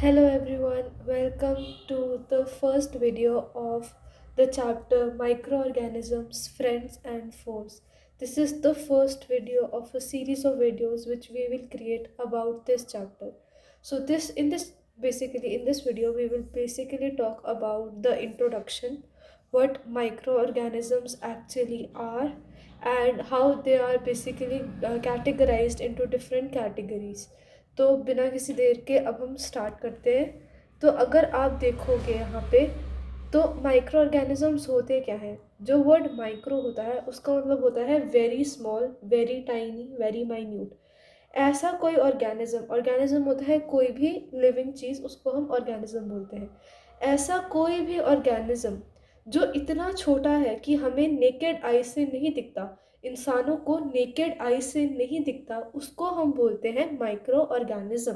Hello everyone, welcome to the first video of the chapter Microorganisms, Friends and Foes. This is the first video of a series of videos which we will create about this chapter. So in this video we will basically talk about the introduction, what microorganisms actually are and how they are basically categorized into different categories. तो बिना किसी देर के अब हम start करते हैं। तो अगर आप देखोगे यहाँ पे तो माइक्रो ऑर्गेनिजम्स होते क्या हैं। जो वर्ड माइक्रो होता है उसका मतलब होता है very small, very tiny, very minute. ऐसा कोई ऑर्गेनिज्म ऑर्गेनिज्म होता है कोई भी लिविंग चीज़, उसको हम ऑर्गेनिज्म बोलते हैं। ऐसा कोई भी ऑर्गेनिज्म जो इतना छोटा है कि हमें नेकेड आई से नहीं दिखता, इंसानों को नेकेड आई से नहीं दिखता, उसको हम बोलते हैं micro organism.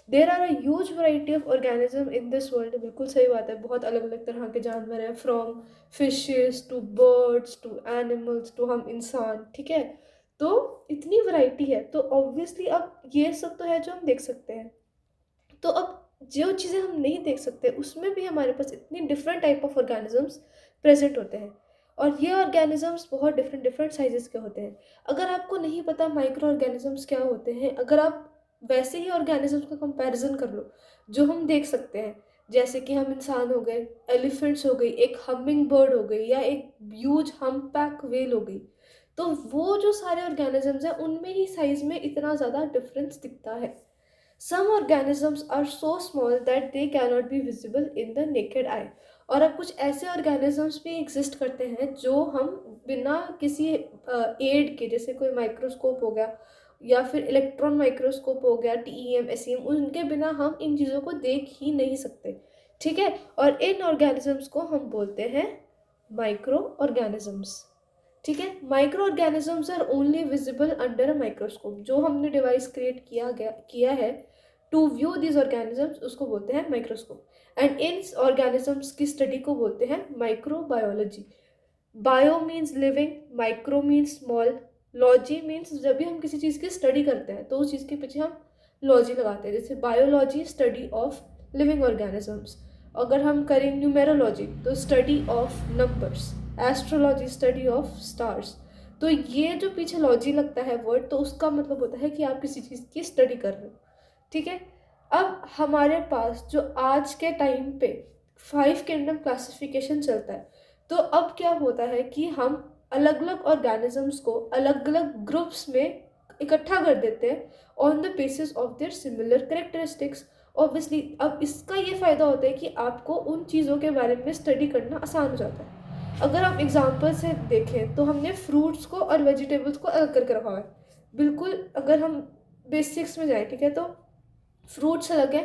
There are a huge variety of organism in this world. बिल्कुल सही बात है, बहुत अलग अलग तरह के जानवर हैं, from fishes to birds to animals to हम इंसान। ठीक है, तो इतनी वैरायटी है, तो ऑब्वियसली अब ये सब तो है जो हम देख सकते हैं। तो अब जो चीज़ें हम नहीं देख सकते उसमें भी हमारे पास इतनी different type of organisms present होते हैं, और ये ऑर्गेनिजम्स बहुत डिफरेंट डिफरेंट साइजेस के होते हैं। अगर आपको नहीं पता माइक्रो ऑर्गेनिजम्स क्या होते हैं, अगर आप वैसे ही ऑर्गेनिजम्स का कंपैरिजन कर लो जो हम देख सकते हैं, जैसे कि हम इंसान हो गए, एलिफेंट्स हो गई, एक हमिंग बर्ड हो गई, या एक ह्यूज हम्पबैक व्हेल हो गई, तो वो जो सारे ऑर्गेनिजम्स हैं उनमें ही साइज में इतना ज़्यादा डिफरेंस दिखता है। Some organisms are so small that they cannot be visible in the naked eye। और अब कुछ ऐसे organisms भी एग्जिस्ट करते हैं जो हम बिना किसी एड के, जैसे कोई माइक्रोस्कोप हो गया या फिर इलेक्ट्रॉन माइक्रोस्कोप हो गया, TEM SEM, उनके बिना हम इन चीज़ों को देख ही नहीं सकते। ठीक है, और इन ऑर्गेनिजम्स को हम बोलते हैं माइक्रो ऑर्गेनिजम्स। ठीक है, micro organisms are only visible under a microscope. जो हमने डिवाइस क्रिएट किया है टू व्यू दिस ऑर्गेनिजम्स, उसको बोलते हैं माइक्रोस्कोप। एंड इन ऑर्गेनिजम्स की स्टडी को बोलते हैं microbiology. Bio means living, micro means small, logy means जब भी हम किसी चीज़ की स्टडी करते हैं तो उस चीज़ के पीछे हम लॉजी लगाते हैं। जैसे biology study of living organisms, अगर हम करें न्यूमेरोलॉजी तो study of numbers, astrology study of stars. तो ये जो पीछे लॉजी लगता है वर्ड, तो उसका मतलब होता है कि आप किसी चीज़ की स्टडी कर रहे हो। ठीक है, अब हमारे पास जो आज के टाइम पे 5 किंगडम क्लासिफिकेशन चलता है, तो अब क्या होता है कि हम अलग अलग ऑर्गेनिजम्स को अलग अलग ग्रुप्स में इकट्ठा कर देते हैं on the basis of there similar characteristics. Obviously अब इसका ये फ़ायदा होता है कि आपको उन चीज़ों के बारे में स्टडी करना आसान हो जाता है। अगर हम एग्जांपल से देखें तो हमने फ्रूट्स को और वेजिटेबल्स को अलग करके रखा है। बिल्कुल, अगर हम बेसिक्स में जाएँ, ठीक है, तो फ्रूट्स अलग है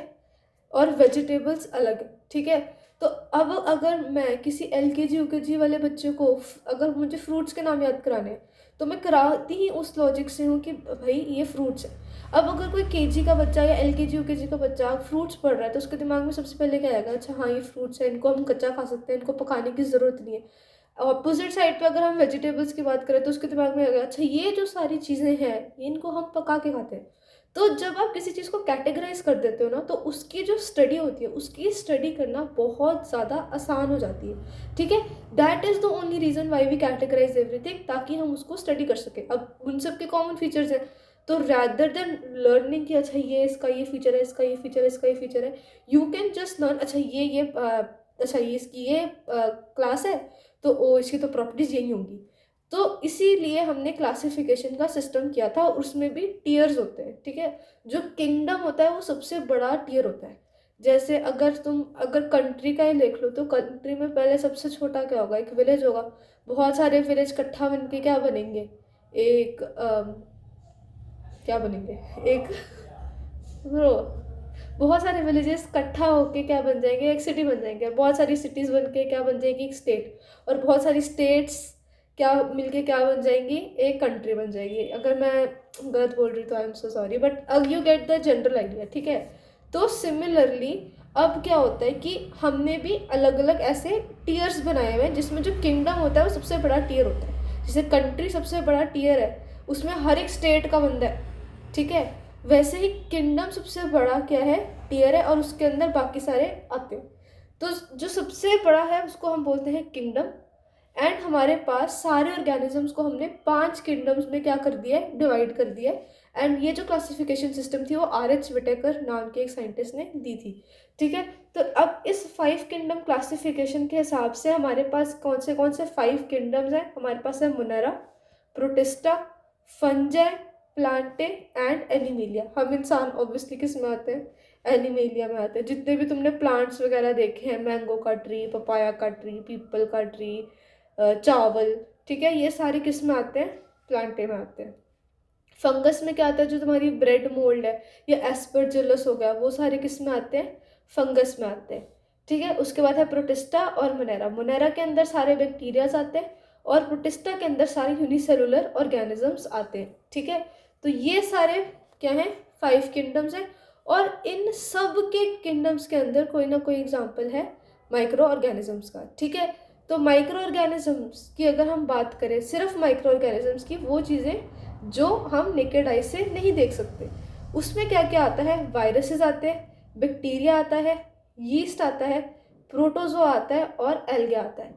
और वेजिटेबल्स अलग है। ठीक है, तो अब अगर मैं किसी LKG UKG वाले बच्चे को अगर मुझे फ्रूट्स के नाम याद कराने हैं तो मैं कराती ही उस लॉजिक से हूँ कि भाई ये फ्रूट्स है। अब अगर कोई KG का बच्चा या LKG UKG का बच्चा फ्रूट्स पढ़ रहा है तो उसके दिमाग में सबसे पहले क्या आएगा, अच्छा हाँ ये फ्रूट्स है, इनको हम कच्चा खा सकते हैं, इनको पकाने की ज़रूरत नहीं है। अपोजिट साइड पे अगर हम वेजिटेबल्स की बात करें तो उसके दिमाग में आएगा, अच्छा ये जो सारी चीज़ें हैं इनको हम पका के खाते हैं। तो जब आप किसी चीज़ को कैटेगराइज कर देते हो ना, तो उसकी जो स्टडी होती है उसकी स्टडी करना बहुत ज़्यादा आसान हो जाती है। ठीक है, that is the only reason why we categorise everything, ताकि हम उसको स्टडी कर सकें। अब उन सब के कॉमन फीचर्स हैं, तो रैदर देन लर्निंग कि अच्छा ये इसका ये फीचर है, इसका ये फीचर है, इसका ये फीचर है, यू कैन जस्ट लर्न अच्छा अच्छा ये इसकी ये क्लास है तो ओ इसकी तो प्रॉपर्टीज़ यही होंगी। तो इसीलिए हमने क्लासिफिकेशन का सिस्टम किया था, और उसमें भी टीयर्स होते हैं। ठीक है, जो किंगडम होता है वो सबसे बड़ा टीयर होता है। जैसे अगर कंट्री का ही देख लो तो कंट्री में पहले सबसे छोटा क्या होगा, एक विलेज होगा। बहुत सारे विलेज इकट्ठा बन के क्या बनेंगे, एक क्या बनेंगे, एक ब्रो बहुत सारे विलेजेस इकट्ठा होके क्या बन जाएंगे, एक सिटी बन जाएंगे। बहुत सारी सिटीज़ बन के क्या बन जाएगी, एक स्टेट। और बहुत सारी स्टेट्स क्या मिलके क्या बन जाएंगी, एक कंट्री बन जाएगी। अगर मैं गलत बोल रही तो I am so sorry, but you get the general idea. ठीक है, तो सिमिलरली अब क्या होता है कि हमने भी अलग अलग ऐसे टीयर्स बनाए हुए हैं, जिसमें जो किंगडम होता है वो सबसे बड़ा टीयर होता है। जैसे कंट्री सबसे बड़ा टीयर है, उसमें हर एक स्टेट का बंदा है। ठीक है, वैसे ही किंगडम सबसे बड़ा क्या है, टीयर है और उसके अंदर बाकी सारे आते हैं। तो जो सबसे बड़ा है उसको हम बोलते हैं किंगडम। एंड हमारे पास सारे ऑर्गेनिजम्स को हमने 5 किंगडम्स में क्या कर दिया है, डिवाइड कर दिया है। एंड ये जो क्लासिफिकेशन सिस्टम थी वो RH विटेकर नाम के एक साइंटिस्ट ने दी थी। ठीक है, तो अब इस 5 किंगडम क्लासिफिकेशन के हिसाब से हमारे पास कौन से 5 किंगडम्स हैं। हमारे पास है Monera, Protista, Fungi, Plantae and animalia. हम इंसान ऑब्वियसली किस में आते हैं, एनिमेलिया में आते हैं। जितने भी तुमने प्लांट्स वगैरह देखे हैं, मैंगो का ट्री, पपाया का ट्री, पीपल का ट्री, चावल, ठीक है, ये सारे किस में आते हैं, प्लांटे में आते हैं। फंगस में क्या आता है, जो तुम्हारी ब्रेड मोल्ड है या एस्परजिलस हो गया, वो सारे किस में आते हैं, फंगस में आते हैं। ठीक है, उसके बाद है प्रोटिस्टा और मोनेरा। मोनेरा के अंदर सारे बैक्टीरियाज आते हैं और प्रोटिस्टा के अंदर सारे यूनिसेलुलर ऑर्गेनिजम्स आते हैं। ठीक है, तो ये सारे क्या हैं, 5 किंगडम्स हैं। और इन सब के किंगडम्स के अंदर कोई ना कोई एग्जाम्पल है माइक्रो ऑर्गेनिजम्स का। ठीक है, तो माइक्रो ऑर्गेनिजम्स की अगर हम बात करें, सिर्फ माइक्रो ऑर्गेनिजम्स की, वो चीज़ें जो हम नेकेड आई से नहीं देख सकते, उसमें क्या क्या आता है, वायरसेस आते हैं, बैक्टीरिया आता है, यीस्ट आता है, प्रोटोजो आता है और एल्गे आता है।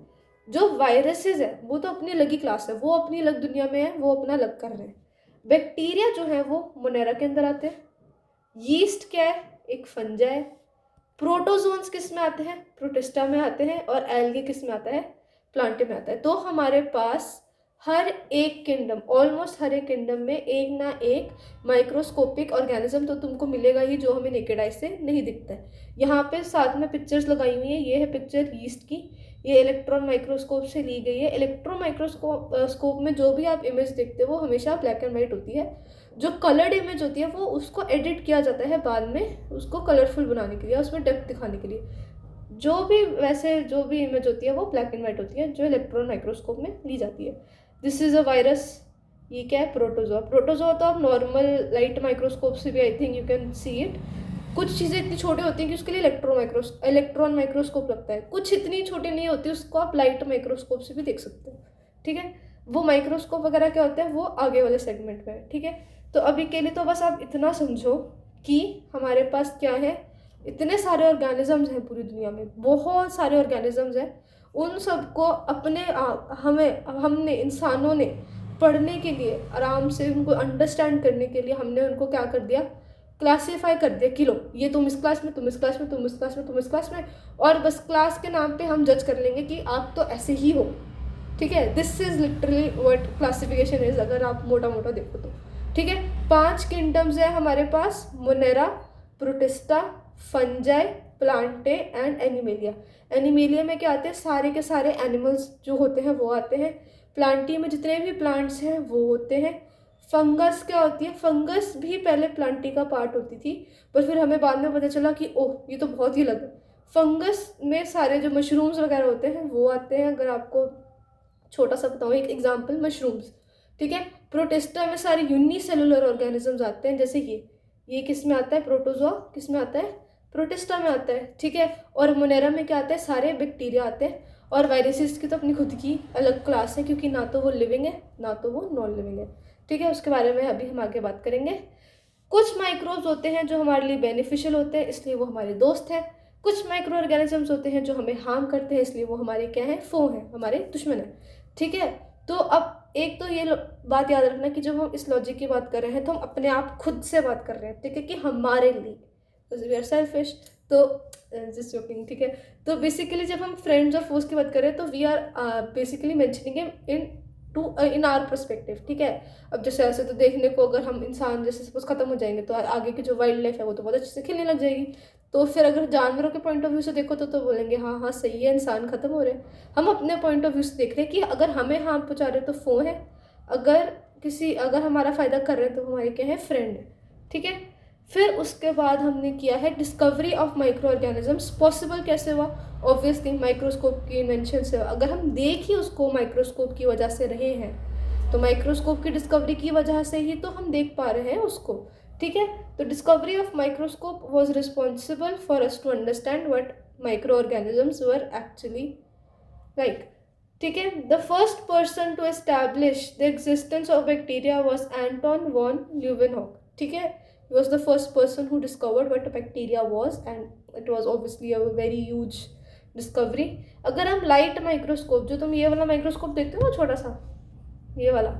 जो वायरसेस है वो तो अपनी अलग ही क्लास है, वो अपनी अलग दुनिया में है, वो अपना अलग कर रहे हैं। बैक्टीरिया जो है वो मोनेरा के अंदर आते हैं। यीस्ट क्या है, एक फंजा है। प्रोटोजोन्स किस में आते हैं, प्रोटिस्टा में आते हैं। और एल्गे किस में आता है, प्लांटे में आता है। तो हमारे पास हर एक किंगडम, ऑलमोस्ट हर एक किंगडम में एक ना एक माइक्रोस्कोपिक ऑर्गेनिज्म तो तुमको मिलेगा ही, जो हमें नेकेड आई से नहीं दिखता है। यहाँ पे साथ में पिक्चर्स लगाई हुई है। ये है पिक्चर यीस्ट की, ये इलेक्ट्रॉन माइक्रोस्कोप से ली गई है। इलेक्ट्रॉन माइक्रोस्कोप में जो भी आप इमेज देखते हो वो हमेशा ब्लैक एंड वाइट होती है। जो कलर्ड इमेज होती है वो उसको एडिट किया जाता है बाद में, उसको कलरफुल बनाने के लिए, उसमें डेप्थ दिखाने के लिए। जो भी इमेज होती है वो ब्लैक एंड वाइट होती है, जो इलेक्ट्रॉन माइक्रोस्कोप में ली जाती है। This is a virus. ये क्या है, प्रोटोजोआ। प्रोटोजोआ तो आप नॉर्मल लाइट माइक्रोस्कोप से भी I think you can see it. कुछ चीज़ें इतनी छोटी होती हैं कि उसके लिए इलेक्ट्रॉन माइक्रोस्कोप लगता है। कुछ इतनी छोटी नहीं होती, उसको आप लाइट माइक्रोस्कोप से भी देख सकते हो। ठीक है, वो माइक्रोस्कोप वगैरह क्या होते हैं वो आगे वाले सेगमेंट में है। ठीक है, तो अभी के लिए तो बस आप इतना समझो कि हमारे पास क्या है, इतने सारे ऑर्गेनिजम्स हैं पूरी दुनिया में, बहुत सारे ऑर्गेनिजम्स हैं। उन सबको हमने इंसानों ने पढ़ने के लिए, आराम से उनको अंडरस्टैंड करने के लिए, हमने उनको क्या कर दिया, क्लासीफाई कर दिया कि लो ये तुम इस क्लास में, तुम इस क्लास में, तुम इस क्लास में, तुम इस क्लास में। और बस क्लास के नाम पे हम जज कर लेंगे कि आप तो ऐसे ही हो। ठीक है, this is literally what classification is, अगर आप मोटा मोटा देखो तो। ठीक है, 5 किंगडम्स है हमारे पास, Monera, Protista, Fungi, Plantae and Animalia. Animalia में क्या आते हैं, सारे के सारे एनिमल्स जो होते हैं वो आते हैं। प्लांटी में जितने भी प्लांट्स हैं वो होते हैं। फंगस क्या होती है, फंगस भी पहले प्लांटी का पार्ट होती थी, पर फिर हमें बाद में पता चला कि ओह ये तो बहुत ही अलग है। फंगस में सारे जो मशरूम्स वगैरह होते हैं वो आते हैं। अगर आपको छोटा सा बताऊँ एक एग्जांपल, मशरूम्स। ठीक है, प्रोटिस्टा में सारे यूनिसेलुलर ऑर्गेनिजम्स आते हैं, जैसे ये किस में आता है, प्रोटोजोआ किस में आता है, प्रोटिस्टा में आता है। ठीक है, और मोनेरा में क्या आता है, सारे बैक्टीरिया आते हैं। और वायरसेस की तो अपनी खुद की अलग क्लास है, क्योंकि ना तो वो लिविंग है ना तो वो नॉन लिविंग है। ठीक है, उसके बारे में अभी हम आगे बात करेंगे। कुछ माइक्रोब्स होते हैं जो हमारे लिए बेनिफिशियल होते हैं, इसलिए वो हमारे दोस्त हैं। कुछ माइक्रो ऑर्गेनिजम्स होते हैं जो हमें हार्म करते हैं, इसलिए वो हमारे क्या हैं, फो हैं, हमारे दुश्मन हैं। ठीक है, तो अब एक तो ये बात याद रखना कि जब हम इस लॉजिक की बात कर रहे हैं तो हम अपने आप खुद से बात कर रहे हैं। ठीक है, कि हमारे लिए वी आर सेल्फिश, तो जस्ट जोकिंग। ठीक है, तो बेसिकली जब हम फ्रेंड्स और फोर्स की बात कर रहे हैं तो we are basically mentioning in our perspective. ठीक है, अब जैसे ऐसे तो देखने को, अगर हम इंसान जैसे सपोज खत्म हो जाएंगे तो आगे की जो वाइल्ड लाइफ है वो तो बहुत अच्छे से खेलने लग जाएगी। तो फिर अगर जानवरों के पॉइंट ऑफ व्यू से देखो तो बोलेंगे हाँ हाँ सही है, इंसान खत्म हो रहे हैं। हम अपने पॉइंट ऑफ व्यू से देख रहे हैं कि अगर हमें हार्म पहुँचा रहे तो फो है, अगर हमारा फ़ायदा कर रहे हैं तो हमारे क्या है, फ्रेंड है। ठीक है, फिर उसके बाद हमने किया है discovery of micro organisms. Possible कैसे हुआ, ऑब्वियसली माइक्रोस्कोप की इन्वेंशन से। अगर हम देख ही उसको माइक्रोस्कोप की वजह से रहे हैं, तो माइक्रोस्कोप की डिस्कवरी की वजह से ही तो हम देख पा रहे हैं उसको। ठीक है, तो discovery of microscope was responsible for us to understand what micro organisms were actually like. ठीक है, the first person to establish the existence of bacteria was Anton von Leeuwenhoek. ठीक है, He was the first person who discovered what a bacteria was, and it was obviously a very huge discovery. अगर हम light microscope, जो तुम ये वाला microscope देखते हो ना छोटा सा, ये वाला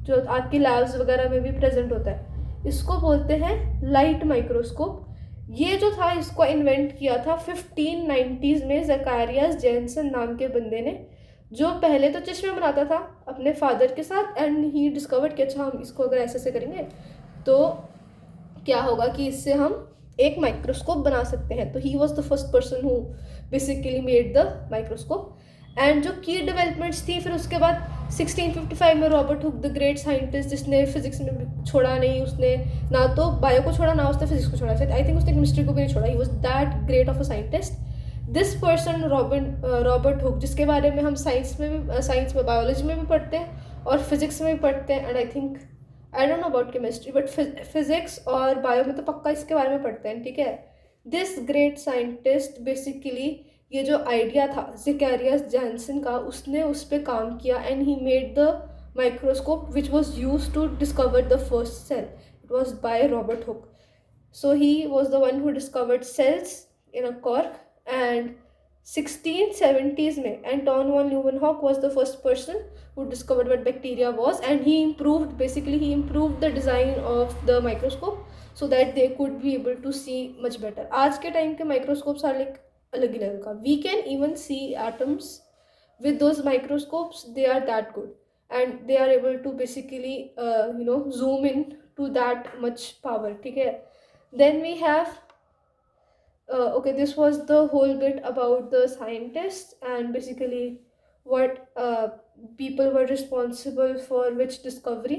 जो आपकी लैब्स वगैरह में भी प्रेजेंट होता है, इसको बोलते हैं लाइट माइक्रोस्कोप. ये जो था इसको इन्वेंट किया था 1590s में ज़कारियास जेनसन नाम के बंदे ने, जो पहले तो चश्मे बनाता था अपने फादर के साथ, एंड ही डिस्कवर्ड कि अच्छा हम इसको अगर ऐसे ऐसे करेंगे तो क्या होगा कि इससे हम एक माइक्रोस्कोप बना सकते हैं. तो ही was the first person who basically made the microscope. And जो की डेवलपमेंट्स थी, फिर उसके बाद 1655 में Robert Hooke the great scientist, जिसने फिजिक्स में छोड़ा नहीं, उसने ना तो बायो को छोड़ा ना उसने फिजिक्स को छोड़ा, आई थिंक उसने केमिस्ट्री को भी नहीं छोड़ा. He was that great of a scientist. This person Robert Hooke, जिसके बारे में हम साइंस में बायोलॉजी में भी पढ़ते हैं और फिजिक्स में भी पढ़ते हैं, and I don't know about chemistry, but physics और बायो में तो पक्का इसके बारे में पढ़ते हैं, ठीक है. दिस ग्रेट साइंटिस्ट बेसिकली, ये जो आइडिया था ज़कारियास जेनसन का, उसने उस पर काम किया, and he made the microscope which was use to discover the first cell. It was by Robert Hooke. So he was the one who discovered cells in a cork. And 1670s में Anton von Leeuwenhoek was the first person who discovered what bacteria was, and he improved the design of the microscope so that they could be able to see much better. आज के time के microscopes are like अलग ही level का. We can even see atoms with those microscopes. They are that good, and they are able to basically zoom in to that much power, ठीक है. Then we have okay, this was the whole bit about the scientists and basically what people were responsible for which discovery.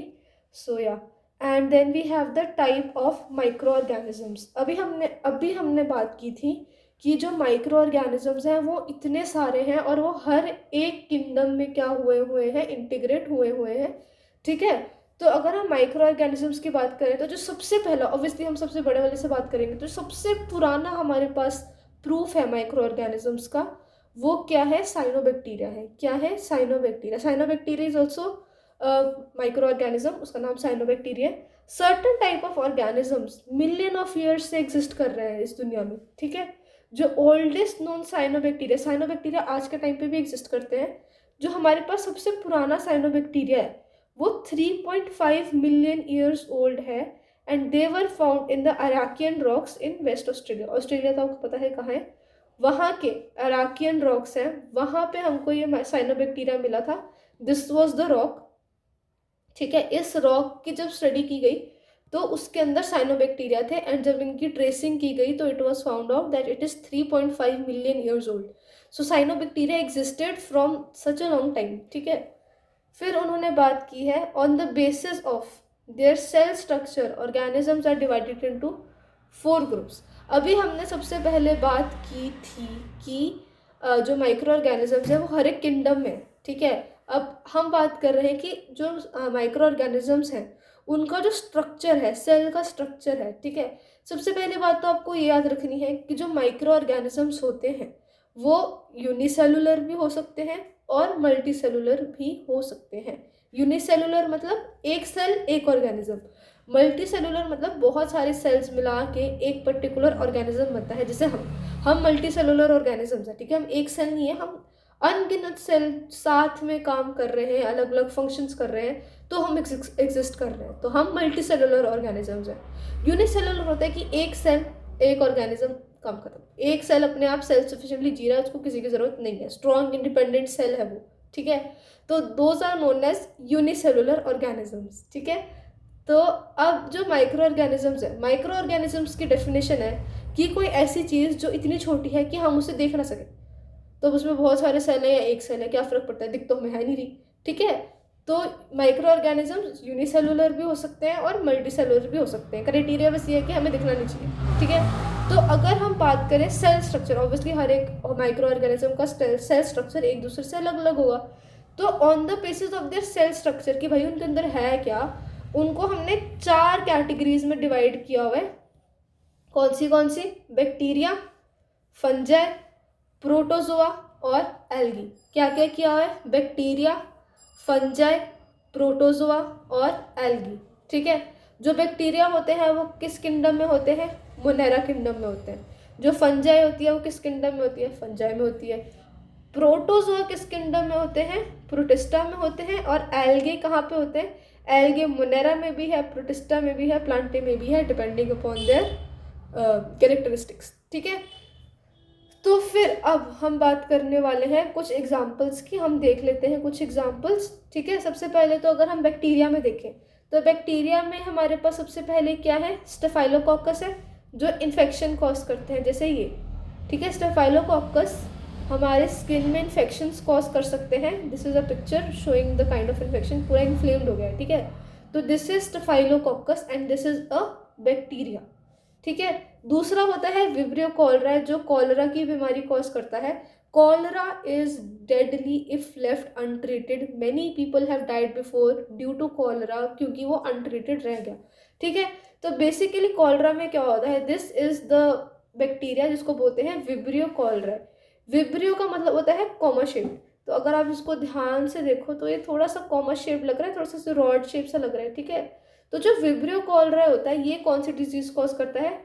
So yeah, and then we have the type of microorganisms. अभी हमने बात की थी कि जो micro organisms हैं वो इतने सारे हैं और वो हर एक किंगडम में क्या हुए हैं, इंटीग्रेट हुए हैं, ठीक है. तो अगर हम माइक्रो ऑर्गेनिजम्स की बात करें तो जो सबसे पहला, ऑब्वियसली हम सबसे बड़े वाले से बात करेंगे, तो सबसे पुराना हमारे पास प्रूफ है माइक्रो ऑर्गेनिजम्स का, वो क्या है, साइनोबैक्टीरिया है. क्या है, cyanobacteria. Cyanobacteria is also micro organism, उसका नाम साइनोबैक्टीरिया है. Certain type of organisms million of years से एग्जिस्ट कर रहे हैं इस दुनिया में, ठीक है. जो ओल्डेस्ट नोन साइनोबैक्टीरिया आज के टाइम पे भी एग्जिस्ट करते हैं. जो हमारे पास सबसे पुराना साइनोबैक्टीरिया है वो 3.5 मिलियन ईयर्स ओल्ड है, and they were found in the Archaean rocks in West Australia. Australia तो आपको पता है कहाँ है, वहाँ के अराकियन रॉक्स हैं, वहाँ पे हमको ये साइनोबैक्टीरिया मिला था. दिस वॉज द रॉक, ठीक है. इस रॉक की जब स्टडी की गई तो उसके अंदर साइनोबैक्टीरिया थे, एंड जब इनकी ट्रेसिंग की गई तो it was found out that it is 3.5 million years old. So cyanobacteria existed from such a long time, ठीक है. फिर उन्होंने बात की है on the basis of their cell structure organisms are divided into 4 groups. अभी हमने सबसे पहले बात की थी कि जो माइक्रो ऑर्गेनिजम्स है वो हर एक किंगडम में, ठीक है. अब हम बात कर रहे हैं कि जो माइक्रो ऑर्गेनिजम्स हैं उनका जो स्ट्रक्चर है, सेल का स्ट्रक्चर है, ठीक है. सबसे पहले बात तो आपको ये याद रखनी है कि जो माइक्रो ऑर्गेनिजम्स होते हैं वो यूनिसेलुलर भी हो सकते हैं और मल्टी सेलुलर भी हो सकते हैं. यूनिसेलुलर मतलब एक सेल एक ऑर्गेनिज्म, मल्टी सेलुलर मतलब बहुत सारे सेल्स मिला के एक पर्टिकुलर ऑर्गेनिज्म बनता है. जैसे हम मल्टी सेलुलर ऑर्गेनिजम्स हैं, ठीक है. हम एक सेल नहीं है, हम अनगिनत सेल साथ में काम कर रहे हैं, अलग अलग फंक्शंस कर रहे हैं, तो हम एग्जिस्ट कर रहे हैं, तो हम मल्टी सेलुलर ऑर्गेनिजम्स हैं. यूनिसेलुलर होता है कि एक सेल एक ऑर्गेनिज्म काम खत्म. एक सेल अपने आप सेल्फ सफिशिएंटली जी रहा है, उसको किसी की ज़रूरत नहीं है, स्ट्रॉन्ग इंडिपेंडेंट सेल है वो, ठीक है. तो those are known as unicellular organisms, ठीक है. तो अब जो माइक्रो ऑर्गेनिजम्स है, माइक्रो ऑर्गेनिजम्स की डेफिनेशन है कि कोई ऐसी चीज़ जो इतनी छोटी है कि हम उसे देख ना सकें. तो उसमें बहुत सारे सेल है या एक सेल है, क्या फ़र्क पड़ता है, दिख तो हमें है नहीं रही, ठीक है. तो माइक्रो ऑर्गेनिजम्स यूनिसेलुलर भी हो सकते हैं और मल्टी सेलुलर भी हो सकते हैं. क्राइटेरिया बस ये है कि हमें दिखना नहीं चाहिए, ठीक है. तो अगर हम बात करें सेल स्ट्रक्चर, ऑब्वियसली हर एक माइक्रो ऑर्गेनिज्म का सेल स्ट्रक्चर एक दूसरे से अलग अलग होगा. तो on the basis of their cell structure कि भाई उनके अंदर है क्या, उनको हमने 4 कैटेगरीज में डिवाइड किया हुआ है. कौन सी, बैक्टीरिया, फंजाई, प्रोटोजोआ और एल्गी. क्या क्या किया हुआ है, बैक्टीरिया, फंजाई, प्रोटोजोआ और एल्गी, ठीक है. जो बैक्टीरिया होते हैं वो किस किंगडम में होते हैं? मोनेरा किंगडम में होते हैं। जो फंजाई होती है वो किस किंगडम में होती है? फंजाई में होती है। प्रोटोजोआ किस किंगडम में होते हैं? प्रोटिस्टा में होते हैं। और एल्गे कहाँ पे होते हैं? एल्गे मोनेरा में भी है, प्रोटिस्टा में भी है, प्लांटे में भी है, डिपेंडिंग अपॉन देयर कैरेक्टरिस्टिक्स। ठीक है, तो फिर अब हम बात करने वाले हैं कुछ एग्जाम्पल्स की। हम देख लेते हैं कुछ एग्जाम्पल्स। ठीक है, सबसे पहले तो अगर हम बैक्टीरिया में देखें तो बैक्टीरिया में हमारे पास सबसे पहले क्या है? स्टेफाइलोकोकस है, जो इन्फेक्शन कॉज करते हैं, जैसे ये। ठीक है, स्टेफाइलोकोकस हमारे स्किन में इन्फेक्शंस कॉज कर सकते हैं। This is a picture showing the kind of infection, पूरा इन्फ्लेम्ड हो गया है। ठीक है, तो this is staphylococcus and this is a bacteria. ठीक है, दूसरा होता है विब्रियो कॉलरा, जो कॉलरा की बीमारी कॉज करता है। Cholera is deadly if left untreated. Many people have died before due to cholera, क्योंकि वो अनट्रीटेड रह गया। ठीक है, तो बेसिकली कॉलरा में क्या होता है? दिस इज द बैक्टीरिया जिसको बोलते हैं विब्रियो कॉलरा। विब्रियो का मतलब होता है कॉमा शेप। तो अगर आप इसको ध्यान से देखो तो ये थोड़ा सा कॉमा शेप लग रहा है, थोड़ा सा रॉड शेप सा लग रहा है। ठीक है, तो जो विब्रियो कॉलरा होता है ये कौन सी डिजीज कॉज करता है?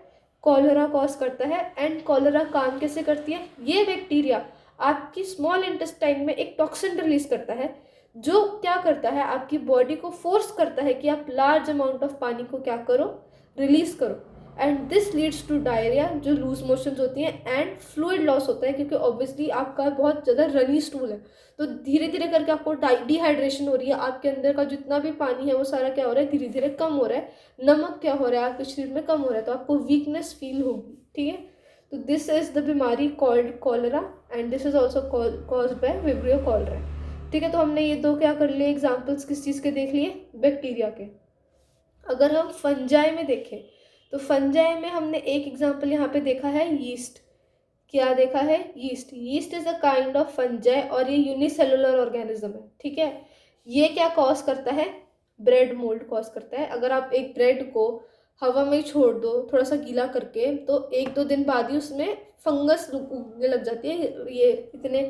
कॉलरा कॉज करता है। एंड कॉलरा काम कैसे करती है? ये बैक्टीरिया आपकी स्मॉल इंटेस्टाइन में एक टॉक्सिन रिलीज करता है, जो क्या करता है? आपकी बॉडी को फोर्स करता है कि आप लार्ज अमाउंट ऑफ पानी को क्या करो? रिलीज करो। And this leads to diarrhoea, जो लूज मोशंस होती हैं, एंड फ्लूइड लॉस होता है, क्योंकि ऑब्वियसली आपका बहुत ज़्यादा रनी स्टूल है, तो धीरे धीरे करके आपको डिहाइड्रेशन हो रही है। आपके अंदर का जितना भी पानी है वो सारा क्या हो रहा है? धीरे धीरे कम हो रहा है। नमक क्या हो रहा है? आपके शरीर में कम हो रहा है, तो आपको वीकनेस फील होगी। ठीक है, तो दिस इज द बीमारी called cholera and this is also caused by vibrio cholera. ठीक है, तो हमने ये दो क्या कर लिए एग्जाम्पल्स किस चीज़ के देख लिए? बैक्टीरिया के। अगर हम फंजाई में देखें तो फंजाई में हमने एक एग्जाम्पल यहाँ पे देखा है, यीस्ट। क्या देखा है? Yeast. Yeast is a kind of fungi और ये यूनिसेलुलर ऑर्गेनिज्म है। ठीक है, ये क्या कॉज करता है? ब्रेड मोल्ड कॉज करता है। अगर आप एक ब्रेड को हवा में ही छोड़ दो थोड़ा सा गीला करके, तो एक दो दिन बाद ही उसमें फंगस उगने लग जाती है, ये इतने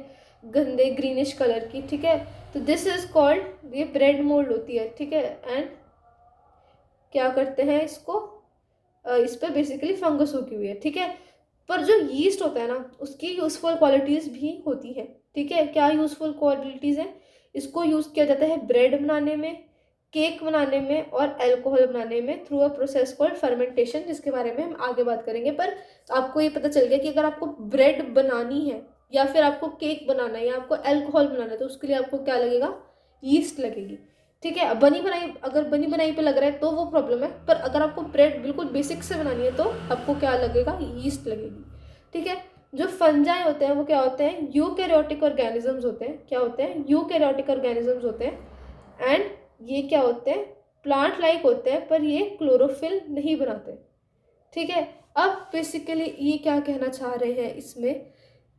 गंदे ग्रीनिश कलर की। ठीक है, तो दिस इज कॉल्ड, ये ब्रेड मोल्ड होती है। ठीक है, एंड क्या करते हैं इसको? इस पर बेसिकली फंगस उगी हुई है। ठीक है, पर जो यीस्ट होता है ना उसकी यूज़फुल क्वालिटीज़ भी होती है। ठीक है, क्या यूज़फुल क्वालिटीज़ हैं? इसको यूज़ किया जाता है ब्रेड बनाने में, केक बनाने में और अल्कोहल बनाने में through a process called fermentation, जिसके बारे में हम आगे बात करेंगे। पर आपको ये पता चल गया कि अगर आपको ब्रेड बनानी है या फिर आपको केक बनाना है या आपको अल्कोहल बनाना है तो उसके लिए आपको क्या लगेगा? यीस्ट लगेगी। ठीक है, बनी बनाई, अगर बनी बनाई पे लग रहा है तो वो प्रॉब्लम है, पर अगर आपको ब्रेड बिल्कुल बेसिक से बनानी है तो आपको क्या लगेगा? यीस्ट लगेगी। ठीक है, जो फंजाई होते हैं वो क्या होते हैं? यूकैरियोटिक ऑर्गेनिजम्स होते हैं। क्या होते हैं? यूकैरियोटिक ऑर्गेनिजम्स होते हैं। एंड ये क्या होते हैं? प्लांट लाइक होते हैं, पर ये क्लोरोफिल नहीं बनाते। ठीक है, अब बेसिकली ये क्या कहना चाह रहे हैं इसमें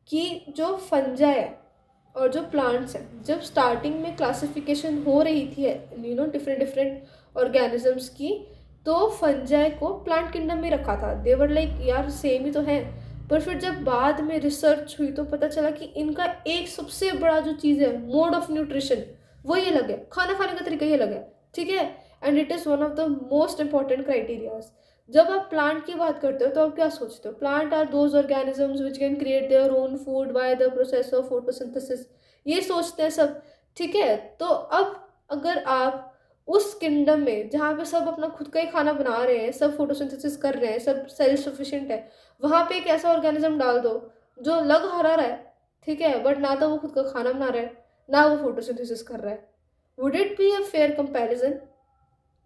कि जो फंजाई है और जो प्लांट्स हैं, जब स्टार्टिंग में क्लासिफिकेशन हो रही थी डिफरेंट डिफरेंट ऑर्गेनिजम्स की, तो फंजाई को प्लांट किंगडम में रखा था। देवर लाइक यार सेम ही तो है। पर फिर जब बाद में रिसर्च हुई तो पता चला कि इनका एक सबसे बड़ा जो चीज़ है, मोड ऑफ न्यूट्रिशन, वो ये लगे, खाना खाने का तरीका ये लगे। ठीक है, and it is one of the most important criterias. जब आप प्लांट की बात करते हो तो आप क्या सोचते हो? Plant are those organisms which can create their own food by the process of photosynthesis, ये सोचते हैं सब। ठीक है, तो अब अगर आप उस किंगडम में जहाँ पे सब अपना खुद का ही खाना बना रहे हैं, सब फोटोसिंथेसिस कर रहे हैं, सब सेल्फ सफिशिएंट है, वहाँ पे एक ऐसा ऑर्गेनिज्म डाल दो जो लग हरा रहा है, ठीक है, बट ना तो वो खुद का खाना बना रहा है ना वो फोटोसिंथेसिस कर रहा है। Would it be a fair comparison?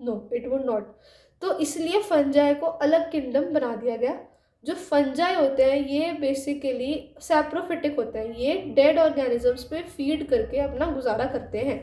No, it would not. तो इसलिए फंजाई को अलग किंगडम बना दिया गया। जो फंजाई होते हैं ये बेसिकली सैप्रोफिटिक होते हैं, ये डेड ऑर्गेनिजम्स पे फीड करके अपना गुजारा करते हैं।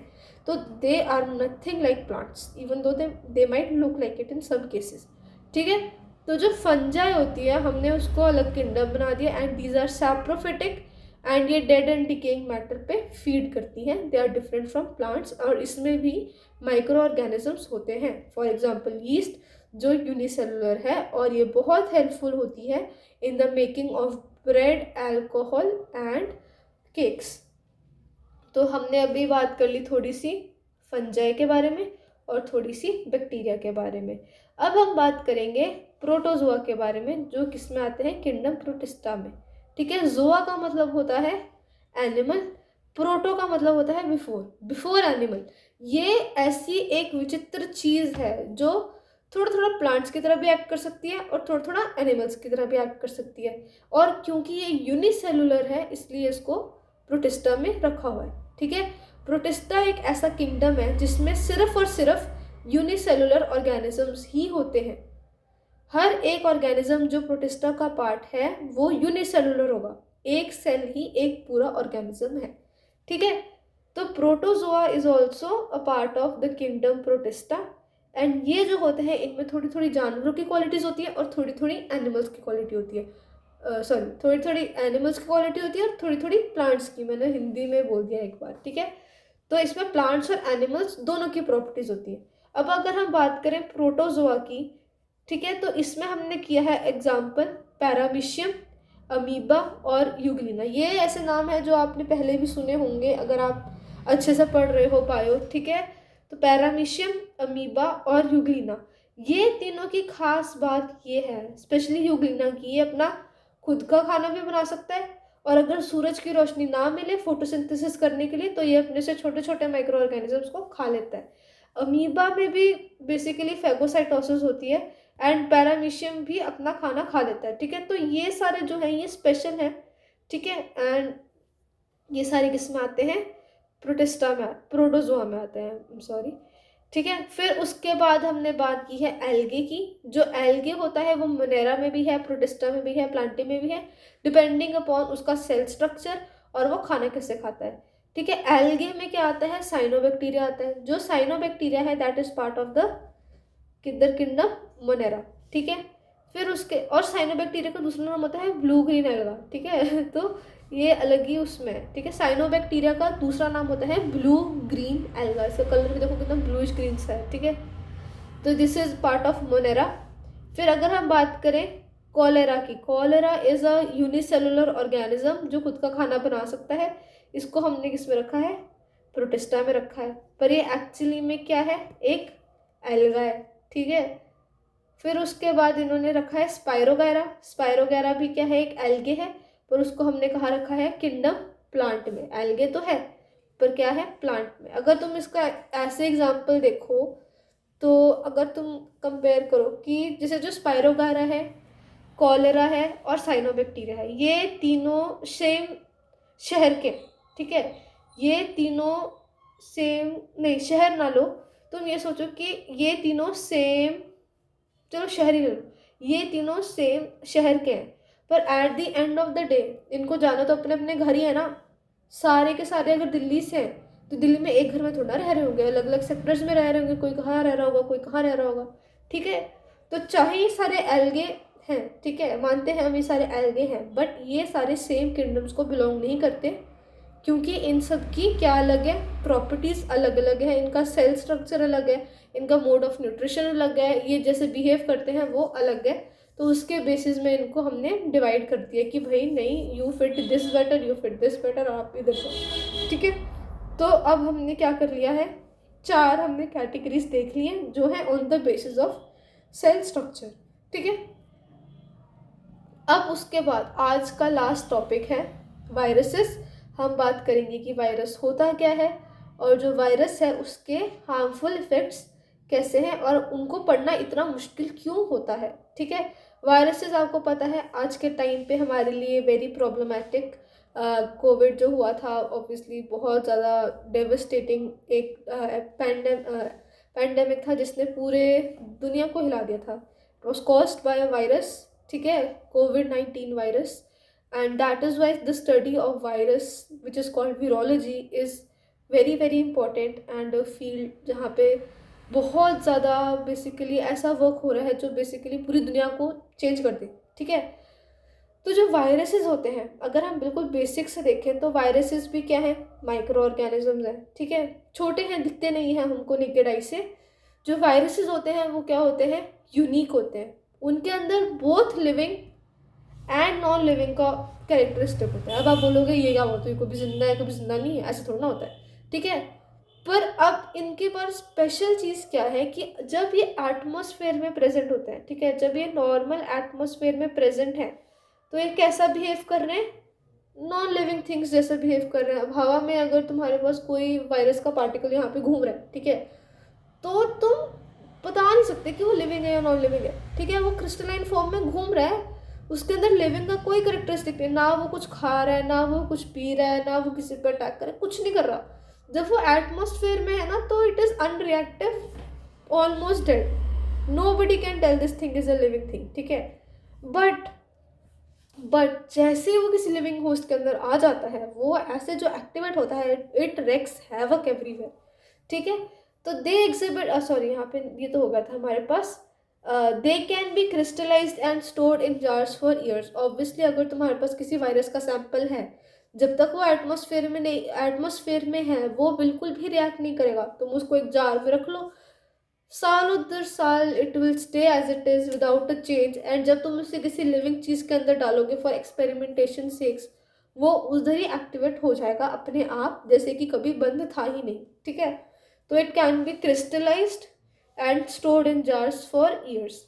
तो they are nothing like plants even though they might look like it in some cases. ठीक है, तो जो फंजाई होती है हमने उसको अलग किंगडम बना दिया and these are saprophytic and ये डेड एंड डिकेइंग मैटर पे फीड करती हैं। They are different from plants और इसमें भी माइक्रो ऑर्गेनिजम्स होते हैं। फॉर एग्जाम्पल यीस्ट जो यूनिसेलुलर है और ये बहुत हेल्पफुल होती है in the making of bread, alcohol and cakes. तो हमने अभी बात कर ली थोड़ी सी फंजाई के बारे में। और थोड़ी सी बैक्टीरिया के बारे में। अब हम बात करेंगे प्रोटोजोआ के बारे में, जो किस में आते हैं, किंगडम प्रोटिस्टा में। ठीक है, जोआ का मतलब होता है एनिमल, प्रोटो का मतलब होता है बिफोर, बिफोर एनिमल। ये ऐसी एक विचित्र चीज़ है जो थोड़ा थोड़ा प्लांट्स की तरह भी एक्ट कर सकती है और थोड़ा थोड़ा एनिमल्स की तरह भी एक्ट कर सकती है। और क्योंकि ये यूनिसेलुलर है इसलिए इसको प्रोटिस्टा में रखा हुआ है। ठीक है, प्रोटिस्टा एक ऐसा किंगडम है जिसमें सिर्फ और सिर्फ यूनिसेलुलर ऑर्गेनिजम्स ही होते हैं। हर एक ऑर्गेनिज्म जो प्रोटिस्टा का पार्ट है वो यूनिसेलुलर होगा, एक सेल ही एक पूरा ऑर्गेनिज्म है। ठीक है, तो protozoa is also a part of the kingdom protista. And ये जो होते हैं इनमें थोड़ी थोड़ी जानवरों की क्वालिटीज़ होती है और थोड़ी थोड़ी एनिमल्स की क्वालिटी होती है। सॉरी, थोड़ी थोड़ी एनिमल्स की क्वालिटी होती है और थोड़ी थोड़ी प्लांट्स की, मैंने हिंदी में बोल दिया एक बार। ठीक है, तो इसमें प्लांट्स और एनिमल्स दोनों की प्रॉपर्टीज़ होती है। अब अगर हम बात करें प्रोटोजोआ की, ठीक है, तो इसमें हमने किया है एग्जाम्पल पैरामीशियम, अमीबा और यूग्लिना। ये ऐसे नाम है जो आपने पहले भी सुने होंगे अगर आप अच्छे से पढ़ रहे हो बायो। ठीक है, तो पैरामीशियम, अमीबा और यूग्लिना, ये तीनों की खास बात ये है, स्पेशली यूग्लिना की, ये अपना खुद का खाना भी बना सकता है और अगर सूरज की रोशनी ना मिले फोटोसिंथेसिस करने के लिए तो ये अपने से छोटे छोटे माइक्रो ऑर्गेनिजम्स को खा लेता है। अमीबा में भी बेसिकली फेगोसाइटोसिस होती है एंड पैरामीशियम भी अपना खाना खा लेता है। ठीक है, तो ये सारे जो हैं ये स्पेशल हैं। ठीक है, एंड ये सारे किस में आते हैं, प्रोटिस्टा में, प्रोटोजोआ में आते हैं, सॉरी। ठीक है, फिर उसके बाद हमने बात की है एल्गे की। जो एल्गे होता है वो मोनेरा में भी है, प्रोटिस्टा में भी है, प्लांटी में भी है, डिपेंडिंग अपॉन उसका सेल स्ट्रक्चर और वो खाना कैसे खाता है। ठीक है, एल्गे में क्या आता है, साइनोबैक्टीरिया आता है। जो साइनोबैक्टीरिया है that is part of the किधर, किंगडम मोनेरा। ठीक है, फिर उसके और साइनोबैक्टीरिया का दूसरा नाम होता है ब्लू ग्रीन एल्गा। ठीक है, तो ये अलग ही उसमें है। ठीक है, साइनोबैक्टीरिया का दूसरा नाम होता है ब्लू ग्रीन एल्गा। इसका कलर भी देखो कितना ब्लूइश ग्रीन सा है। ठीक है, तो this is part of Monera. फिर अगर हम बात करें कॉलेरा की, cholera is a unicellular organism जो खुद का खाना बना सकता है। इसको हमने किस में रखा है, प्रोटिस्टा में रखा है, पर ये एक्चुअली में क्या है, एक एल्गा है। ठीक है, फिर उसके बाद इन्होंने रखा है स्पाइरोगैरा। स्पाइरोगैरा भी क्या है, एक एल्गे है, पर उसको हमने कहाँ रखा है, किंगडम प्लांट में। एल्गे तो है पर क्या है, प्लांट में। अगर तुम इसका ऐसे एग्जाम्पल देखो तो अगर तुम कंपेयर करो कि जैसे जो स्पाइरोगैरा है, कॉलेरा है और साइनोबैक्टीरिया है, ये तीनों सेम शहर के। ठीक है, ये तीनों सेम नहीं, शहर ना लो, तुम ये सोचो कि ये तीनों सेम, चलो शहर ही ले लो, ये तीनों सेम शहर के हैं, पर at the end of the day इनको जाना तो अपने अपने घर ही है ना। सारे के सारे अगर दिल्ली से हैं तो दिल्ली में एक घर में थोड़ा रह रहे होंगे, अलग अलग सेक्टर्स में रह रहे होंगे, कोई कहाँ रह रहा होगा, कोई कहाँ रह रहा होगा। ठीक है, तो चाहे ये सारे एल्गे हैं, ठीक है, मानते हैं हम ये सारे एल्गे हैं, बट ये सारे सेम किंगडम्स को बिलोंग नहीं करते, क्योंकि इन सब की क्या अलग है, प्रॉपर्टीज़ अलग अलग है, इनका सेल स्ट्रक्चर अलग है, इनका मोड ऑफ न्यूट्रिशन अलग है, ये जैसे बिहेव करते हैं वो अलग है। तो उसके बेसिस में इनको हमने डिवाइड कर दिया कि भाई नहीं, you fit this better, you fit this better, आप इधर से। ठीक है, तो अब हमने क्या कर लिया है, 4 हमने कैटेगरीज देख ली हैं जो है on the basis of cell structure. ठीक है, अब उसके बाद आज का लास्ट टॉपिक है वायरसेस। हम बात करेंगे कि वायरस होता क्या है और जो वायरस है उसके हार्मफुल इफ़ेक्ट्स कैसे हैं और उनको पढ़ना इतना मुश्किल क्यों होता है। ठीक है, वायरसेस आपको पता है आज के टाइम पे हमारे लिए वेरी प्रॉब्लमेटिक। कोविड जो हुआ था ऑब्वियसली बहुत ज़्यादा डेवस्टेटिंग एक पैंडेमिक था जिसने पूरे दुनिया को हिला दिया था। It was caused by a virus. ठीक है, COVID-19 virus, and that is why the study of virus which is called virology is very very important and a field जहाँ पे बहुत ज़्यादा बेसिकली ऐसा वर्क हो रहा है जो बेसिकली पूरी दुनिया को चेंज कर दे। ठीक है, तो जो वायरसेस होते हैं अगर हम बिल्कुल बेसिक से देखें तो वायरसेस भी क्या है, माइक्रो ऑर्गेनिजम्स हैं। ठीक है, छोटे हैं, दिखते नहीं हैं हमको नेकेड आई से। जो वायरसेस होते हैं वो क्या होते हैं, यूनिक होते हैं। उनके अंदर both living and non living का कैरेक्टरिस्टिक होता है। अब आप बोलोगे ये क्या होता है, कभी जिंदा है कभी जिंदा नहीं है, ऐसा थोड़ा ना होता है। ठीक है, पर अब इनके पास स्पेशल चीज़ क्या है कि जब ये एटमॉस्फेयर में प्रेजेंट होते हैं, ठीक है, जब ये नॉर्मल एटमॉस्फेयर में प्रेजेंट है तो ये कैसा बिहेव कर रहे हैं, नॉन लिविंग थिंग्स जैसा बिहेव कर रहे हैं। अब हवा में अगर तुम्हारे पास कोई वायरस का पार्टिकल यहाँ पे घूम रहा है, ठीक है, तो तुम बता नहीं सकते कि वो लिविंग है या नॉन लिविंग है, ठीक है, वो क्रिस्टलाइन फॉर्म में घूम रहा है, उसके अंदर लिविंग का कोई करेक्टरिस्टिक नहीं, ना वो कुछ खा रहा है, ना वो कुछ पी रहा है, ना वो किसी पर अटैक कर रहा है, कुछ नहीं कर रहा। जब वो एटमॉस्फेयर में है ना तो it is unreactive, almost dead, nobody can tell this thing is a living thing, ठीक है। बट जैसे ही वो किसी लिविंग होस्ट के अंदर आ जाता है, वो ऐसे जो एक्टिवेट होता है, इट रेक्स हैवक एवरीवेयर, ठीक है। तो दे एग्जिबिट, सॉरी यहाँ पे ये तो हो गया था हमारे पास, they can be crystallised and stored in jars for years. Obviously अगर तुम्हारे पास किसी वायरस का सैंपल है, जब तक वो एटमॉस्फेयर में है वो बिल्कुल भी रिएक्ट नहीं करेगा। तुम उसको एक जार में रख लो, सालों दर साल it will stay as it is without a change, and जब तुम उसे किसी लिविंग चीज़ के अंदर डालोगे फॉर एक्सपेरिमेंटेशन सेक्स, वो उधर ही एक्टिवेट हो जाएगा अपने आप, जैसे कि कभी बंद था ही नहीं, ठीक है। तो it can be crystallised and stored in jars for years.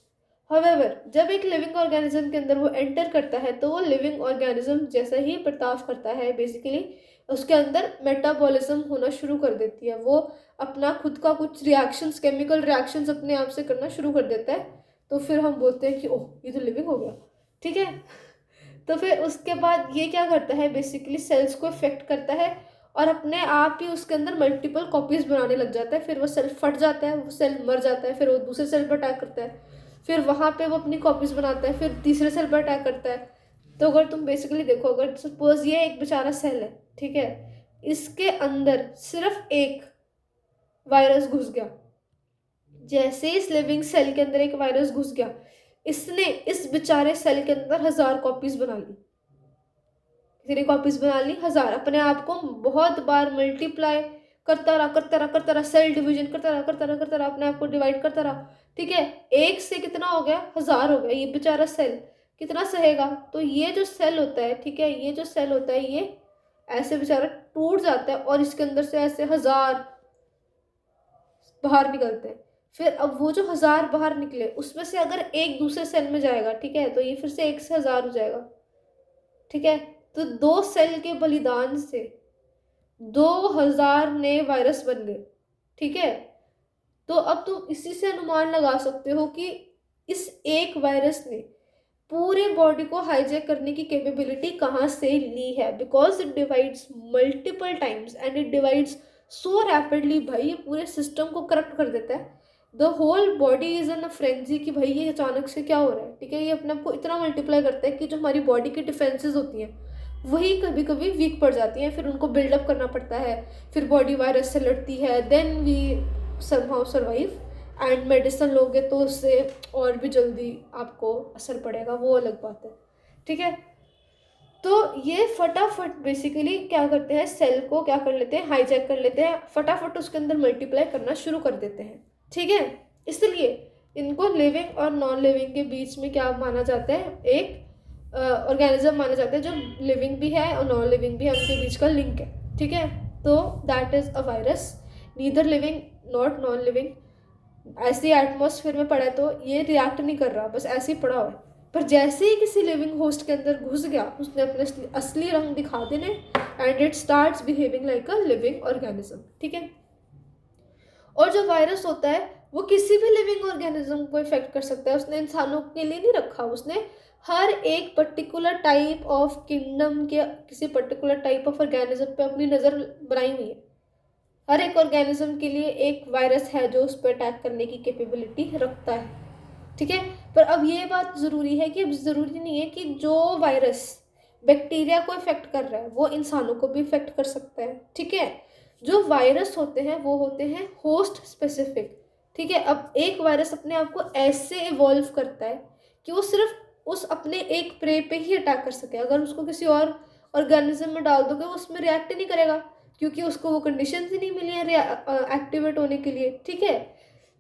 However जब एक लिविंग ऑर्गेनिज्म के अंदर वो एंटर करता है तो वो लिविंग ऑर्गेनिज्म जैसा ही बर्ताव करता है, बेसिकली उसके अंदर मेटाबॉलिज्म होना शुरू कर देती है, वो अपना खुद का कुछ रिएक्शंस, केमिकल रिएक्शंस अपने आप से करना शुरू कर देता है। तो फिर हम बोलते हैं कि ओह ये तो लिविंग हो गया, ठीक है। तो फिर उसके बाद ये क्या करता है, बेसिकली सेल्स को इफेक्ट करता है और अपने आप ही उसके अंदर मल्टीपल कॉपीज बनाने लग जाता है। फिर वो सेल फट जाता है, वो सेल मर जाता है, फिर वो दूसरे सेल पर अटैक करता है, फिर वहाँ पे वो अपनी कॉपीज बनाता है, फिर तीसरे सेल पर अटैक करता है। तो अगर तुम बेसिकली देखो, अगर सपोज ये एक बेचारा सेल है, ठीक है, इसके अंदर सिर्फ एक वायरस घुस गया, जैसे इस लिविंग सेल के अंदर एक वायरस घुस गया, इसने इस बेचारे सेल के अंदर 1000 कॉपीज बना ली, किसी ने कॉपीज बना ली 1000, अपने आप को बहुत बार मल्टीप्लाई करता रहा करता रहा करता रहा, सेल डिवीजन करता रहा करता रहा करता रहा, अपने आप को डिवाइड करता रहा, ठीक है। एक से कितना हो गया, 1000 हो गया। ये बेचारा सेल कितना सहेगा। तो ये जो सेल होता है, ठीक है, ये जो सेल होता है ये ऐसे बेचारा टूट जाता है और इसके अंदर से ऐसे 1000 बाहर निकलते हैं। फिर अब वो जो 1000 बाहर निकले उसमें से अगर एक दूसरे सेल में जाएगा, ठीक है, तो ये फिर से 1 से 1000 हो जाएगा, ठीक है। तो 2 सेल के बलिदान से 2000 नए वायरस बन गए, ठीक है। तो अब तुम इसी से अनुमान लगा सकते हो कि इस एक वायरस ने पूरे बॉडी को हाईजैक करने की कैपेबिलिटी कहाँ से ली है, because it divides multiple times and it divides so rapidly. भाई ये पूरे सिस्टम को करप्ट कर देता है। The whole body is in a frenzy कि भाई ये अचानक से क्या हो रहा है, ठीक है। ये अपने आप को इतना मल्टीप्लाई करता है कि जो हमारी बॉडी की डिफेंसेस होती हैं वही कभी कभी वीक पड़ जाती हैं, फिर उनको बिल्डअप करना पड़ता है, फिर बॉडी वायरस से लड़ती है, then we somehow survive. And medicine लोगे तो उससे और भी जल्दी आपको असर पड़ेगा, वो अलग बात है, ठीक है। तो ये फटाफट बेसिकली क्या करते हैं, सेल को क्या कर लेते हैं, हाईजैक कर लेते हैं, फटाफट उसके अंदर मल्टीप्लाई करना शुरू कर देते हैं, ठीक है। इसलिए इनको लिविंग और नॉन लिविंग के बीच में क्या माना जाता है, एक ऑर्गेनिज्म माना जाता है जो लिविंग भी है और नॉन लिविंग भी है, उनके बीच का लिंक है, ठीक है। तो that is a virus, neither living not non living. ऐसे एटमॉस्फेयर में पड़ा है तो ये रिएक्ट नहीं कर रहा, बस ऐसे ही पड़ा हुआ है। पर जैसे ही किसी लिविंग होस्ट के अंदर घुस गया, उसने अपने असली रंग दिखा देने, and it starts behaving like a living organism, ठीक है। और जो वायरस होता है वो किसी भी लिविंग ऑर्गेनिज्म को इफेक्ट कर सकता है, उसने इंसानों के लिए नहीं रखा, उसने हर एक पर्टिकुलर टाइप ऑफ किंगडम के किसी पर्टिकुलर टाइप ऑफ ऑर्गेनिज्म पे अपनी नज़र बनाई हुई है। हर एक ऑर्गेनिज्म के लिए एक वायरस है जो उस पर अटैक करने की कैपेबिलिटी रखता है, ठीक है। पर अब ये बात ज़रूरी है कि अब ज़रूरी नहीं है कि जो वायरस बैक्टीरिया को इफेक्ट कर रहा है वो इंसानों को भी इफेक्ट कर सकता है, ठीक है। जो वायरस होते हैं वो होते हैं होस्ट स्पेसिफिक, ठीक है। अब एक वायरस अपने आप को ऐसे इवॉल्व करता है कि वो सिर्फ उस अपने एक प्रे पे ही अटैक कर सके। अगर उसको किसी और ऑर्गेनिज्म में डाल दोगे वो उसमें रिएक्ट नहीं करेगा, क्योंकि उसको वो कंडीशन ही नहीं मिली है एक्टिवेट होने के लिए, ठीक है।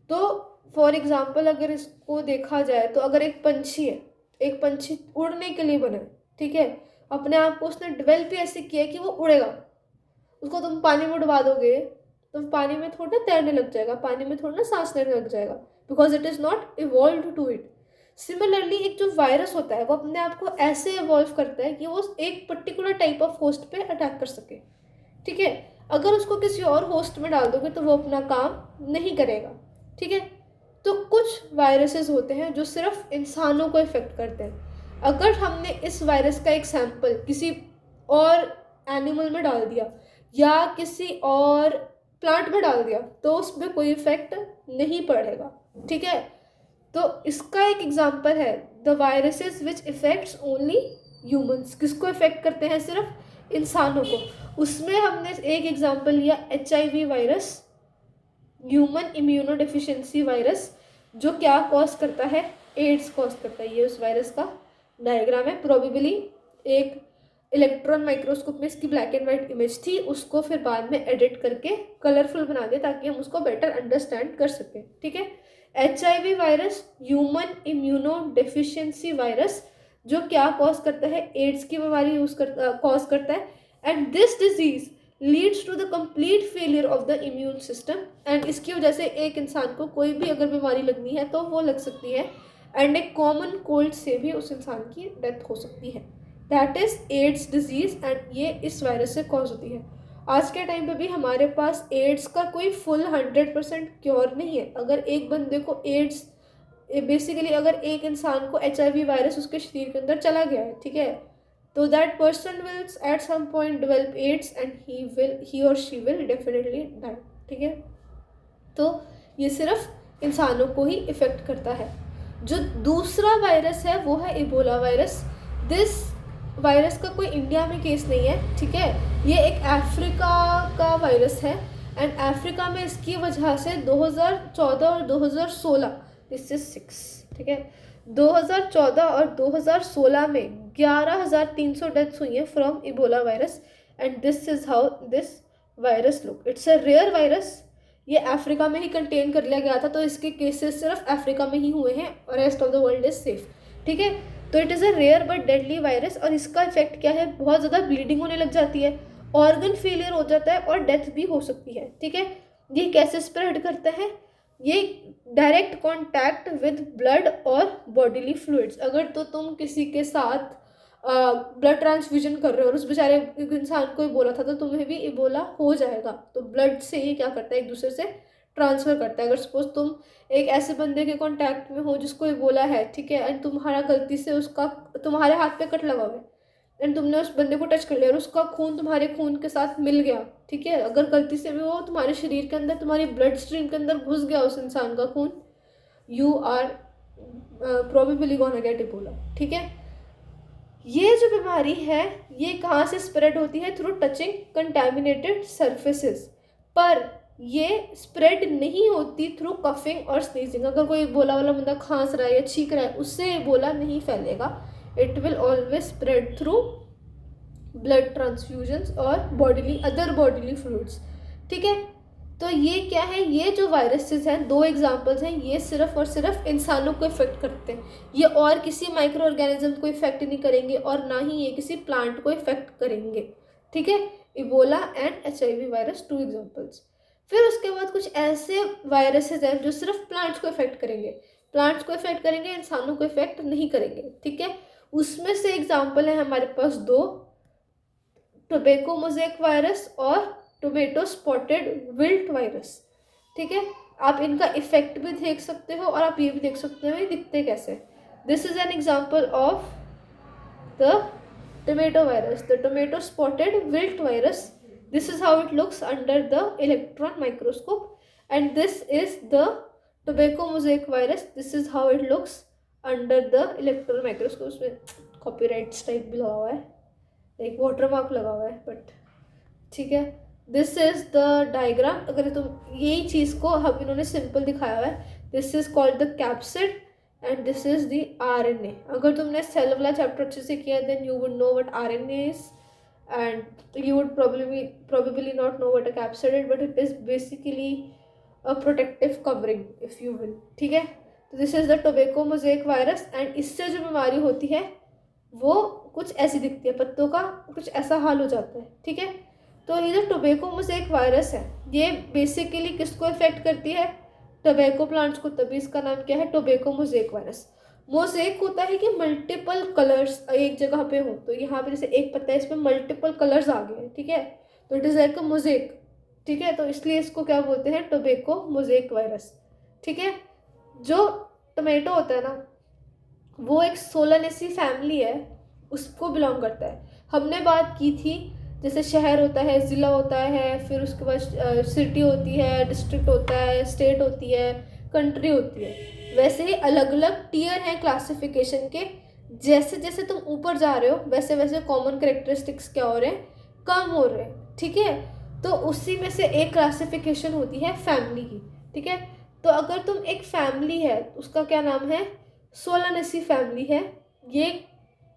तो फॉर एग्जाम्पल अगर इसको देखा जाए तो अगर एक पंछी है, एक पंछी उड़ने के लिए बना है, ठीक है, अपने आप को उसने डेवलप ही ऐसे किया है कि वो उड़ेगा। उसको तुम पानी में डुबा दोगे तो पानी में थोड़ा तैरने लग जाएगा, पानी में थोड़ा सांस लेने लग जाएगा, because it is not evolve to do it. Similarly एक जो वायरस होता है वो अपने आप को ऐसे इवॉल्व करता है कि वो एक पर्टिकुलर टाइप ऑफ होस्ट पे अटैक कर सके, ठीक है। अगर उसको किसी और होस्ट में डाल दोगे तो वो अपना काम नहीं करेगा, ठीक है। तो कुछ वायरसेस होते हैं जो सिर्फ इंसानों को इफेक्ट करते हैं। अगर हमने इस वायरस का एक सैंपल किसी और एनिमल में डाल दिया या किसी और प्लांट में डाल दिया तो उसमें कोई इफेक्ट नहीं पड़ेगा, ठीक है। तो इसका एक एग्जांपल है the viruses which effects only humans. किसको इफेक्ट करते हैं? सिर्फ इंसानों को। उसमें हमने एक एग्जांपल लिया HIV virus, human immuno deficiency virus, जो क्या कॉज करता है? एड्स कॉज करता है। ये उस वायरस का डायग्राम है। प्रोबेबली एक इलेक्ट्रॉन माइक्रोस्कोप में इसकी ब्लैक एंड वाइट इमेज थी, उसको फिर बाद में एडिट करके कलरफुल बना दिया ताकि हम उसको बेटर अंडरस्टैंड कर सकें, ठीक है। HIV virus, human immuno deficiency virus, जो क्या कॉज करता है? एड्स की बीमारी कॉज करता है। And this disease leads to the complete failure of the immune system. And इसकी वजह से एक इंसान को कोई भी अगर बीमारी लगनी है तो वो लग सकती है, एंड एक कॉमन कोल्ड से भी उस इंसान की डेथ हो सकती है। That is AIDS disease, and ये इस वायरस से कॉज होती है। आज के टाइम पे भी हमारे पास एड्स का कोई फुल 100% क्योर नहीं है। अगर एक बंदे को एड्स, बेसिकली अगर एक इंसान को HIV वायरस उसके शरीर के अंदर चला गया है, ठीक है, तो that person will at some point develop AIDS and he और शी विल डेफिनेटली डाई, ठीक है। तो ये सिर्फ इंसानों को ही इफेक्ट करता है। जो दूसरा वायरस है वो है इबोला वायरस। दिस वायरस का कोई इंडिया में केस नहीं है, ठीक है। ये एक अफ्रीका का वायरस है, एंड अफ्रीका में इसकी वजह से 2014 और 2016, दिस इज 6, ठीक है, 2014 और 2016 में 11,300 डेथ्स हुई हैं from Ebola virus. And this is how this virus look. It's a rare virus. ये अफ्रीका में ही कंटेन कर लिया गया था, तो इसके केसेस सिर्फ अफ्रीका में ही हुए हैं और rest of the world is safe, ठीक है। तो it is a rare but deadly virus, और इसका इफेक्ट क्या है? बहुत ज़्यादा ब्लीडिंग होने लग जाती है, ऑर्गन फेलियर हो जाता है और डेथ भी हो सकती है, ठीक है। ये कैसे स्प्रेड करता है? ये डायरेक्ट कांटेक्ट विद ब्लड और बॉडीली फ्लूइड्स। अगर तो तुम किसी के साथ ब्लड ट्रांसफ्यूजन कर रहे हो और उस बेचारे इंसान को इबोला था तो तुम्हें भी इबोला हो जाएगा। तो ब्लड से ही क्या करता है? एक दूसरे से ट्रांसफ़र करता है। अगर सपोज तुम एक ऐसे बंदे के कांटेक्ट में हो जिसको इबोला है, ठीक है, एंड तुम्हारा गलती से उसका, तुम्हारे हाथ पे कट लगा हुआ है एंड तुमने उस बंदे को टच कर लिया और उसका खून तुम्हारे खून के साथ मिल गया, ठीक है, अगर गलती से भी वो तुम्हारे शरीर के अंदर, तुम्हारी ब्लड स्ट्रीम के अंदर घुस गया उस इंसान का खून, you are probably gonna get Ebola, ठीक है। ये जो बीमारी है ये कहाँ से स्प्रेड होती है? Through touching contaminated surfaces. पर ये स्प्रेड नहीं होती थ्रू कफिंग और स्नीजिंग। अगर कोई इबोला वाला बंदा खांस रहा है या छींक रहा है, उससे इबोला नहीं फैलेगा। It will always spread through blood transfusions और बॉडीली अदर बॉडीली फ्लूइड्स, ठीक है। तो ये क्या है? ये जो वायरसेस हैं, दो एग्जांपल्स हैं, ये सिर्फ और सिर्फ इंसानों को इफेक्ट करते हैं। ये और किसी माइक्रो ऑर्गेनिज्म को इफेक्ट नहीं करेंगे और ना ही ये किसी प्लांट को इफेक्ट करेंगे, ठीक है। Ebola and HIV virus, 2 examples. फिर उसके बाद कुछ ऐसे वायरसेस हैं जो सिर्फ प्लांट्स को इफेक्ट करेंगे, प्लांट्स को इफेक्ट करेंगे, इंसानों को इफेक्ट नहीं करेंगे, ठीक है। उसमें से एग्जाम्पल है हमारे पास 2, टोबैको मोज़ेक वायरस और टोमेटो स्पॉटेड विल्ट वायरस, ठीक है। आप इनका इफेक्ट भी देख सकते हो और आप ये भी देख सकते हो ये दिखते कैसे। This is an example of the tomato virus, the tomato spotted wilt virus. This is how it looks under the electron microscope, and this is the tobacco mosaic virus. This is how it looks under the electron microscope. उसमें copyrights type भी लगा हुआ है, एक watermark लगा हुआ है, but ठीक है। This is the diagram. अगर तुम यही चीज़ को हम इन्होंने सिंपल दिखाया हुआ है, this is called the capsid and this is the RNA। अगर तुमने सेल वाला चैप्टर अच्छे से किया then you would know what RNA is and you would probably not know what a capsid is, but it is basically a protective covering if you will, ठीक है। तो this is the tobacco mosaic virus, and इससे जो बीमारी होती है वो कुछ ऐसी दिखती है, पत्तों का कुछ ऐसा हाल हो जाता है, ठीक है। तो ये जो टोबैको मोज़ेक वायरस है ये बेसिकली किसको इफेक्ट करती है? टोबैको प्लांट्स को, तभी इसका नाम क्या है? Tobacco mosaic virus. मोज़ेक होता है कि मल्टीपल कलर्स एक जगह पे हो, तो यहाँ पे जैसे एक पत्ता है इसमें मल्टीपल कलर्स आ गए हैं, ठीक है, तो it is like a mosaic, ठीक है, तो इसलिए इसको क्या बोलते हैं? टोबैको मोज़ेक वायरस, ठीक है। जो टोमेटो होता है ना वो एक सोलानेसी फैमिली है, उसको बिलोंग करता है। हमने बात की थी जैसे शहर होता है, ज़िला होता है, फिर उसके बाद सिटी होती है, डिस्ट्रिक्ट होता है, स्टेट होती है, कंट्री होती है। वैसे ही अलग अलग टियर हैं क्लासिफिकेशन के। जैसे जैसे तुम ऊपर जा रहे हो वैसे वैसे कॉमन करेक्टरिस्टिक्स क्या हो रहे हैं? कम हो रहे हैं, ठीक है। तो उसी में से एक क्लासिफिकेशन होती है फैमिली की, ठीक है। तो अगर तुम एक फैमिली है उसका क्या नाम है? सोलानेसी फैमिली है। ये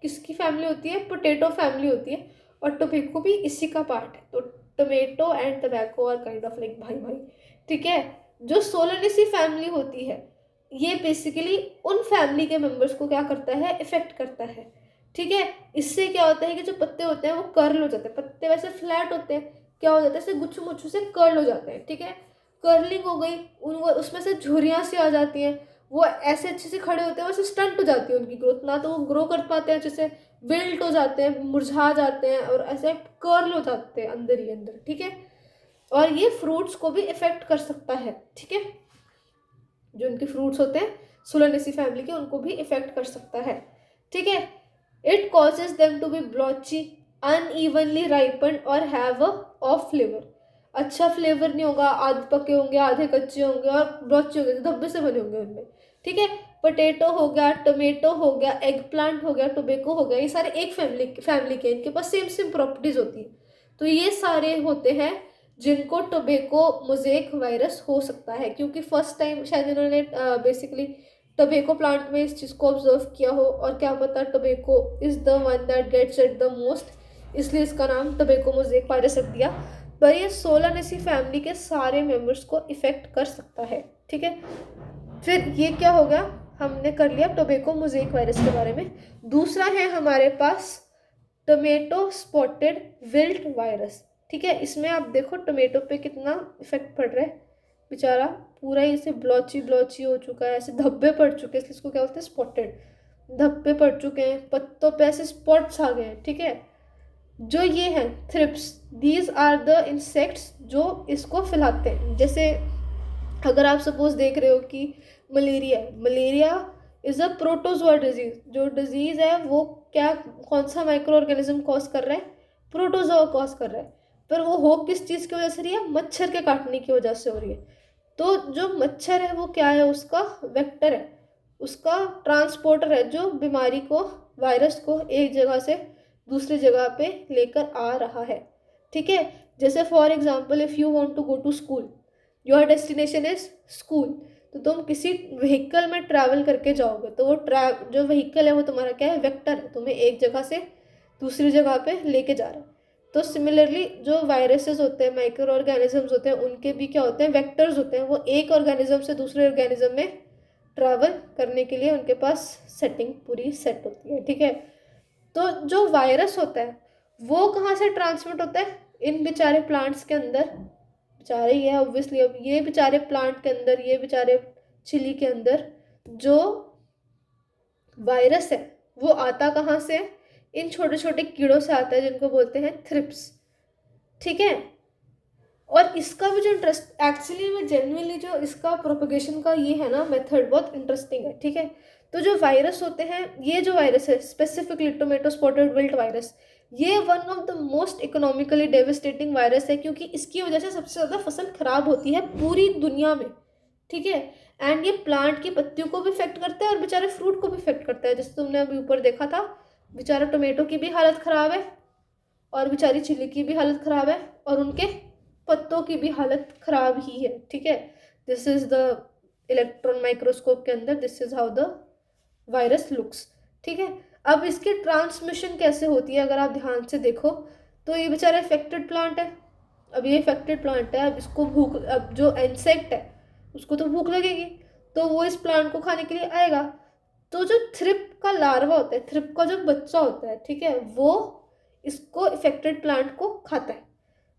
किसकी फैमिली होती है? पोटैटो फैमिली होती है, और टोबैको भी इसी का पार्ट है। तो tomato and tobacco are kind of like भाई भाई, ठीक है। जो सोलानेसी फैमिली होती है ये बेसिकली उन फैमिली के मेंबर्स को क्या करता है? इफेक्ट करता है, ठीक है। इससे क्या होता है कि जो पत्ते होते हैं वो कर्ल हो जाते हैं। पत्ते वैसे फ्लैट होते हैं, क्या हो जाता है? ऐसे गुच्छू मुच्छू से कर्ल हो जाते हैं, ठीक है। कर्लिंग हो गई, उन उसमें से झुर्रियाँ सी आ जाती हैं, वो ऐसे अच्छे से खड़े होते हैं, वैसे स्टंट हो जाती है उनकी ग्रोथ, ना तो वो ग्रो कर पाते हैं, जैसे विल्ट हो जाते हैं, मुरझा जाते हैं, और ऐसे कर्ल हो जाते हैं अंदर ही अंदर, ठीक है। और ये फ्रूट्स को भी इफेक्ट कर सकता है, ठीक है। जो उनके फ्रूट्स होते हैं सोलानेसी फैमिली के, उनको भी इफेक्ट कर सकता है, ठीक है। It causes them to be blotchy, unevenly ripen और हैव अ ऑफ फ्लेवर। अच्छा फ्लेवर नहीं होगा, आधे पके होंगे, आधे कच्चे होंगे, और ब्लॉची होंगे, धब्बे से बने होंगे उनमें, ठीक है। पोटैटो हो गया, टोमेटो हो गया, एग प्लांट हो गया, टोबैको हो गया, ये सारे एक फैमिली के, इनके पास सेम सेम प्रॉपर्टीज होती है। तो ये सारे होते हैं जिनको टोबैको मोज़ेक वायरस हो सकता है, क्योंकि फर्स्ट टाइम शायद इन्होंने बेसिकली टोबैको प्लांट में इस चीज़ को ऑब्जर्व किया हो, और क्या पता tobacco is the one that gets it the most, इसलिए इसका नाम टोबैको मोज़ेक वायरस रख दिया। पर ये सोलानेसी फैमिली के सारे मेंबर्स को इफेक्ट कर सकता है, ठीक है। फिर ये क्या हो गया? हमने कर लिया टोबैको मोज़ेक वायरस के बारे में। दूसरा है हमारे पास टोमेटो स्पॉटेड विल्ट वायरस, ठीक है। इसमें आप देखो टोमेटो पे कितना इफेक्ट पड़ रहा है, बेचारा पूरा ही इसे ब्लॉची ब्लॉची हो चुका है, ऐसे धब्बे पड़ चुके हैं, इसलिए इसको क्या बोलते हैं? स्पॉटेड, धब्बे पड़ चुके हैं, पत्तों पे ऐसे स्पॉट्स आ गए हैं, ठीक है। जो ये हैं thrips, these are the insects जो इसको फैलाते हैं। जैसे अगर आप सपोज देख रहे हो कि malaria is a protozoa disease, जो डिजीज़ है वो क्या, कौन सा माइक्रो ऑर्गेनिज्म कॉज कर रहा है? प्रोटोजोआ कॉज कर रहा है। पर वो हो किस चीज़ की वजह से रही है? मच्छर के काटने की वजह से हो रही है। तो जो मच्छर है वो क्या है? उसका वेक्टर है, उसका ट्रांसपोर्टर है, जो बीमारी को, वायरस को एक जगह से दूसरी जगह पे लेकर आ रहा है, ठीक है। जैसे for example if you want to go to school, your destination is school, तो तुम किसी व्हीकल में ट्रैवल करके जाओगे, तो वो जो व्हीकल है वो तुम्हारा क्या है? वेक्टर है, तुम्हें एक जगह से दूसरी जगह पे लेके जा रहा है। तो सिमिलरली जो वायरसेस होते हैं, माइक्रो ऑर्गेनिजम्स होते हैं, उनके भी क्या होते हैं? वेक्टर्स होते हैं। वो एक ऑर्गेनिज्म से दूसरे ऑर्गेनिज्म में ट्रैवल करने के लिए उनके पास सेटिंग पूरी सेट होती है, ठीक है। तो जो वायरस होता है वो कहाँ से ट्रांसमिट होता है? इन बेचारे प्लांट्स के अंदर, बेचारे ही है ऑब्वियसली, अब ये बेचारे प्लांट के अंदर, ये बेचारे चिली के अंदर जो वायरस है वो आता कहाँ से? इन छोटे छोटे कीड़ों से आता है, जिनको बोलते हैं थ्रिप्स, ठीक है। और इसका भी जो इंटरेस्ट एक्चुअली में जेन्युइनली जो इसका प्रोपगेशन का ये है ना मेथड, बहुत इंटरेस्टिंग है, ठीक है। तो जो वायरस होते हैं, ये जो वायरस है specifically tomato spotted wilt virus, ये one of the most economically devastating virus है, क्योंकि इसकी वजह से सबसे ज़्यादा फसल खराब होती है पूरी दुनिया में, ठीक है। एंड ये प्लांट की पत्तियों को भी इफेक्ट करता है और बेचारे फ्रूट को भी इफेक्ट करता है। जैसे तुमने अभी ऊपर देखा था, बेचारा टोमेटो की भी हालत ख़राब है, और बेचारी चिली की भी हालत ख़राब है, और उनके पत्तों की भी हालत ख़राब ही है, ठीक है। This is the electron microscope के अंदर, this is how the virus looks, ठीक है। अब इसकी ट्रांसमिशन कैसे होती है? अगर आप ध्यान से देखो तो ये बेचारा इफेक्टेड प्लांट है। अब ये इफेक्टेड प्लांट है, अब इसको भूख, अब जो इंसेक्ट है उसको तो भूख लगेगी, तो वो इस प्लांट को खाने के लिए आएगा। तो जो थ्रिप का लार्वा होता है, थ्रिप का जो बच्चा होता है, ठीक है, वो इसको इफेक्टेड प्लांट को खाता है।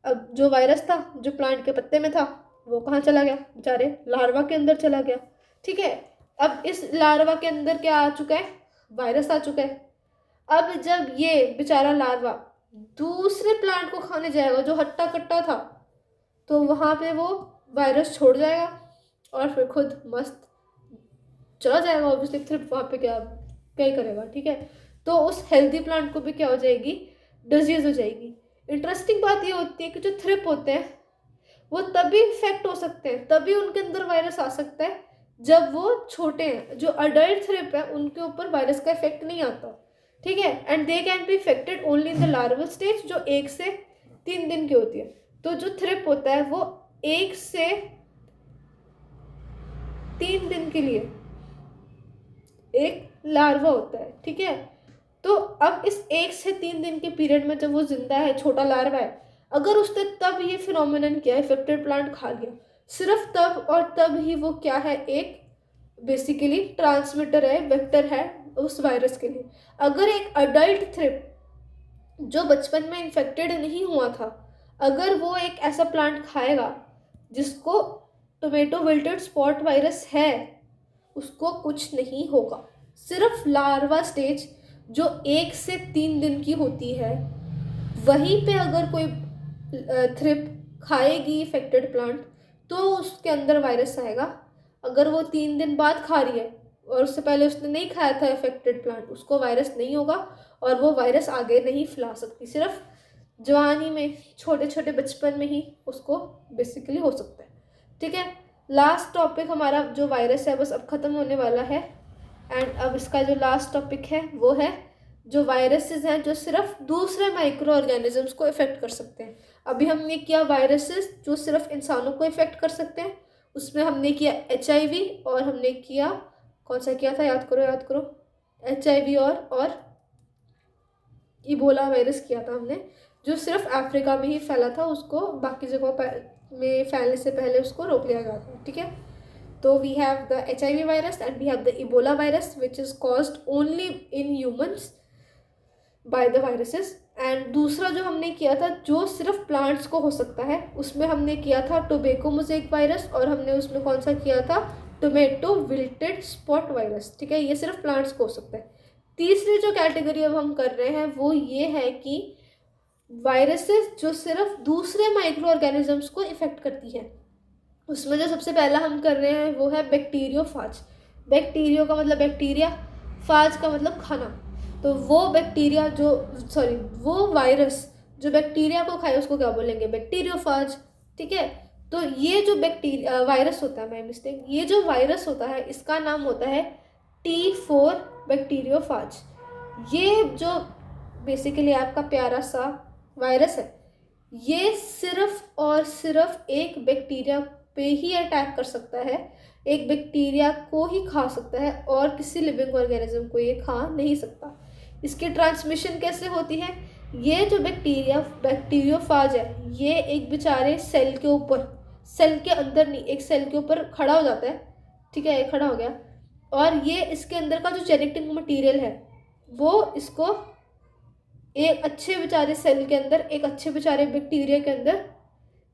अब जो वायरस था जो प्लांट के पत्ते में था वो कहाँ चला गया, बेचारे लार्वा के अंदर चला गया। ठीक है, अब इस लार्वा के अंदर क्या आ चुका है, वायरस आ चुका है। अब जब ये बेचारा लार्वा दूसरे प्लांट को खाने जाएगा जो हट्टा कट्टा था, तो वहाँ पे वो वायरस छोड़ जाएगा और फिर खुद मस्त चला जाएगा। ऑब्वियसली फिर वहाँ पे क्या क्या ही करेगा। ठीक है, तो उस हेल्दी प्लांट को भी क्या हो जाएगी, डिजीज हो जाएगी। इंटरेस्टिंग बात ये होती है कि जो थ्रिप होते हैं वो तभी इफेक्ट हो सकते हैं, तभी उनके अंदर वायरस आ सकता है जब वो छोटे हैं। जो अडल्ट थ्रिप है उनके ऊपर वायरस का इफेक्ट नहीं आता। ठीक है, and they can B affected only in the larval stage, जो 1 से 3 दिन की होती है। तो जो थ्रिप होता है वो 1 से 3 दिन के लिए एक लार्वा होता है। ठीक है, तो अब इस 1 से 3 दिन के पीरियड में जब वो जिंदा है, छोटा लार्वा है, अगर उसने तब ये फिनोमिनन किया, इफेक्टेड प्लांट खा लिया, सिर्फ तब और तब ही वो क्या है, एक बेसिकली ट्रांसमिटर है, वेक्टर है उस वायरस के लिए। अगर एक अडल्ट थ्रिप जो बचपन में इन्फेक्टेड नहीं हुआ था, अगर वो एक ऐसा प्लांट खाएगा जिसको टोमेटो विल्टेड स्पॉट वायरस है, उसको कुछ नहीं होगा। सिर्फ लार्वा स्टेज जो 1 से 3 दिन की होती है, वहीं पे अगर कोई थ्रिप खाएगी इफेक्टेड प्लांट तो उसके अंदर वायरस आएगा। अगर वो 3 दिन बाद खा रही है और उससे पहले उसने नहीं खाया था इफेक्टेड प्लांट, उसको वायरस नहीं होगा और वो वायरस आगे नहीं फैला सकती। सिर्फ जवानी में, छोटे छोटे बचपन में ही उसको बेसिकली हो सकता है। ठीक है, लास्ट टॉपिक हमारा जो वायरस है बस अब ख़त्म होने वाला है। एंड अब इसका जो लास्ट टॉपिक है वो है जो वायरसेस हैं जो सिर्फ दूसरे माइक्रो ऑर्गेनिजम्स को इफेक्ट कर सकते हैं। अभी हमने किया वायरसेस जो सिर्फ इंसानों को इफेक्ट कर सकते हैं, उसमें हमने किया HIV और हमने किया कौन सा किया था, याद करो, HIV और इबोला वायरस किया था हमने, जो सिर्फ अफ्रीका में ही फैला था, उसको बाकी जगहों में फैलने से पहले उसको रोक लिया गया था। ठीक है, तो we have the HIV virus and we have the Ebola virus which is caused only in humans by the viruses. And दूसरा जो हमने किया था जो सिर्फ प्लांट्स को हो सकता है, उसमें हमने किया था टोबैको मोज़ेक वायरस और हमने उसमें कौन सा किया था, टोमेटो विल्टेड स्पॉट वायरस। ठीक है, ये सिर्फ प्लांट्स को हो सकता है। तीसरी जो कैटेगरी अब हम कर रहे हैं वो ये है कि वायरसेस जो सिर्फ दूसरे माइक्रो ऑर्गेनिजम्स को इफेक्ट करती हैं। उसमें जो सबसे पहला हम कर रहे हैं वो है बैक्टीरियोफाज। बैक्टीरियो का मतलब बैक्टीरिया, फाज का मतलब खाना। तो वो बैक्टीरिया वो वायरस जो बैक्टीरिया को खाए उसको क्या बोलेंगे, बैक्टीरियोफाज। ठीक है, तो ये जो बैक्टीरिया वायरस होता है, ये जो वायरस होता है इसका नाम होता है T4 बैक्टीरियोफाज। ये जो बेसिकली आपका प्यारा सा वायरस है, ये सिर्फ और सिर्फ एक बैक्टीरिया पे ही अटैक कर सकता है, एक बैक्टीरिया को ही खा सकता है और किसी लिविंग ऑर्गेनिज्म को ये खा नहीं सकता। इसकी ट्रांसमिशन कैसे होती है, ये जो बैक्टीरियोफाज है ये एक बेचारे सेल के ऊपर, सेल के अंदर नहीं, एक सेल के ऊपर खड़ा हो जाता है। ठीक है, ये खड़ा हो गया और ये इसके अंदर का जो जेनेटिक मटेरियल है वो इसको एक अच्छे बेचारे सेल के अंदर, एक अच्छे बेचारे बैक्टीरिया के अंदर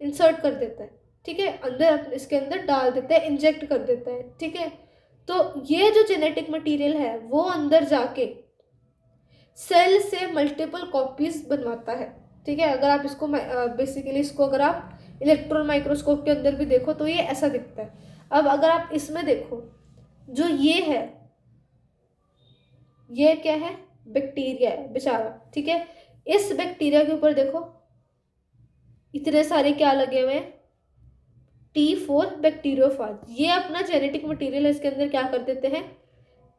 इंसर्ट कर देता है। ठीक है, अंदर इसके अंदर डाल देता है, इंजेक्ट कर देता है। ठीक है, तो ये जो जेनेटिक मटेरियल है वो अंदर जाके सेल से मल्टीपल कॉपीज बनवाता है। ठीक है, अगर आप इसको बेसिकली इसको अगर आप इलेक्ट्रॉन माइक्रोस्कोप के अंदर भी देखो तो ये ऐसा दिखता है। अब अगर आप इसमें देखो, जो ये है ये क्या है, बैक्टीरिया है बेचारा। ठीक है, इस बैक्टीरिया के ऊपर देखो इतने सारे क्या लगे हुए हैं, T4 बैक्टीरियोफाज। ये अपना जेनेटिक मटेरियल इसके अंदर क्या कर देते हैं,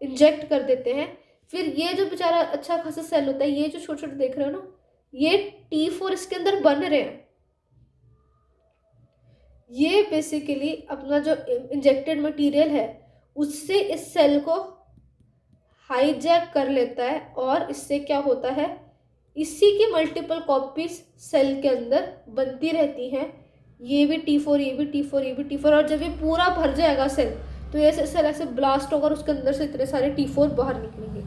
इंजेक्ट कर देते हैं। फिर ये जो बेचारा अच्छा खासा सेल होता है, ये जो छोटे छोटे देख रहे हो ना, ये T4 इसके अंदर बन रहे हैं। ये बेसिकली अपना जो इंजेक्टेड मटेरियल है उससे इस सेल को हाईजैक कर लेता है और इससे क्या होता है, इसी की मल्टीपल कॉपीज सेल के अंदर बनती रहती हैं। ये भी T4, ये भी T4, ये भी T4, और जब ये पूरा भर जाएगा सेल तो ये सेल ऐसे ब्लास्ट होकर उसके अंदर से इतने सारे T4 बाहर निकलेंगे।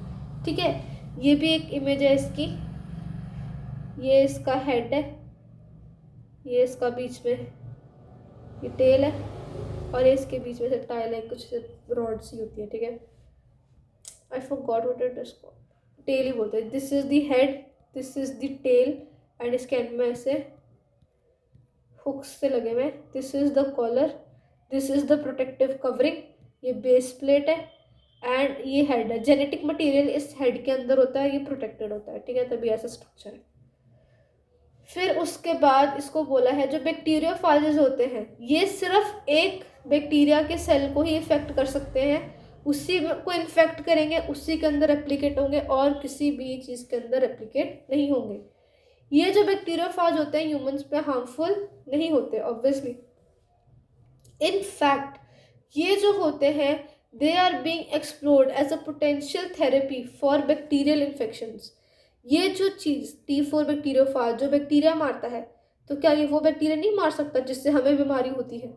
ठीक है, ये भी एक इमेज है इसकी, ये इसका हेड है। ये इसका बीच में ये टेल है, और ये इसके बीच में से टाइल है, कुछ रॉड सी होती है, ठीक है। I forgot what it is called, tail ही बोलते हैं। This is the head, this is the tail, and इसके एंड में ऐसे हुक्स से लगे हुए। This is the collar, this is the protective covering, ये बेस प्लेट है, एंड ये हेड है। जेनेटिक मटेरियल इस हेड के अंदर होता है, ये प्रोटेक्टेड होता है, ठीक है, तभी ऐसा स्ट्रक्चर है। फिर उसके बाद इसको बोला है जो बैक्टीरियोफाजेज होते हैं, ये सिर्फ एक बैक्टीरिया के सेल को ही इफेक्ट कर सकते हैं, उसी को इन्फेक्ट करेंगे, उसी के अंदर रेप्लिकेट होंगे, और किसी भी चीज़ के अंदर रेप्लिकेट नहीं होंगे। ये जो बैक्टीरियोफाज होते हैं ह्यूमंस पे हार्मफुल नहीं होते ऑब्वियसली। इन फैक्ट ये जो होते हैं they are being explored as a potential therapy for bacterial infections. ये जो चीज़ T4 बैक्टीरियोफाज जो बैक्टीरिया मारता है, तो क्या ये वो बैक्टीरिया नहीं मार सकता जिससे हमें बीमारी होती है?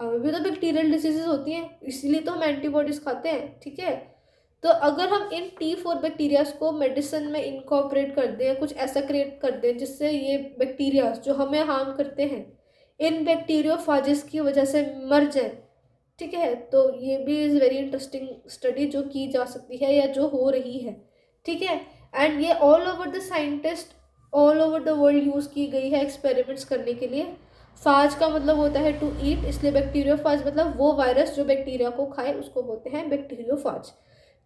हमें भी तो बैक्टीरियल डिसीजेज होती हैं, इसीलिए तो हम एंटीबॉडीज खाते हैं, ठीक है। तो अगर हम इन T4 बैक्टीरियाज को मेडिसिन में इनकॉर्पोरेट कर दें, कुछ ऐसा क्रिएट कर दें जिससे ये बैक्टीरियाज जो हमें हार्म करते हैं इन बैक्टीरियोफाजिस की वजह से मर जाए, ठीक है, तो ये भी इज़ वेरी इंटरेस्टिंग स्टडी जो की जा सकती है या जो हो रही है, ठीक है। एंड ये all over the scientist all over the world use की गई है एक्सपेरिमेंट्स करने के लिए। फाज का मतलब होता है टू ईट, इसलिए बैक्टीरियोफाज मतलब वो वायरस जो बैक्टीरिया को खाए उसको बोलते हैं बैक्टीरियोफाज,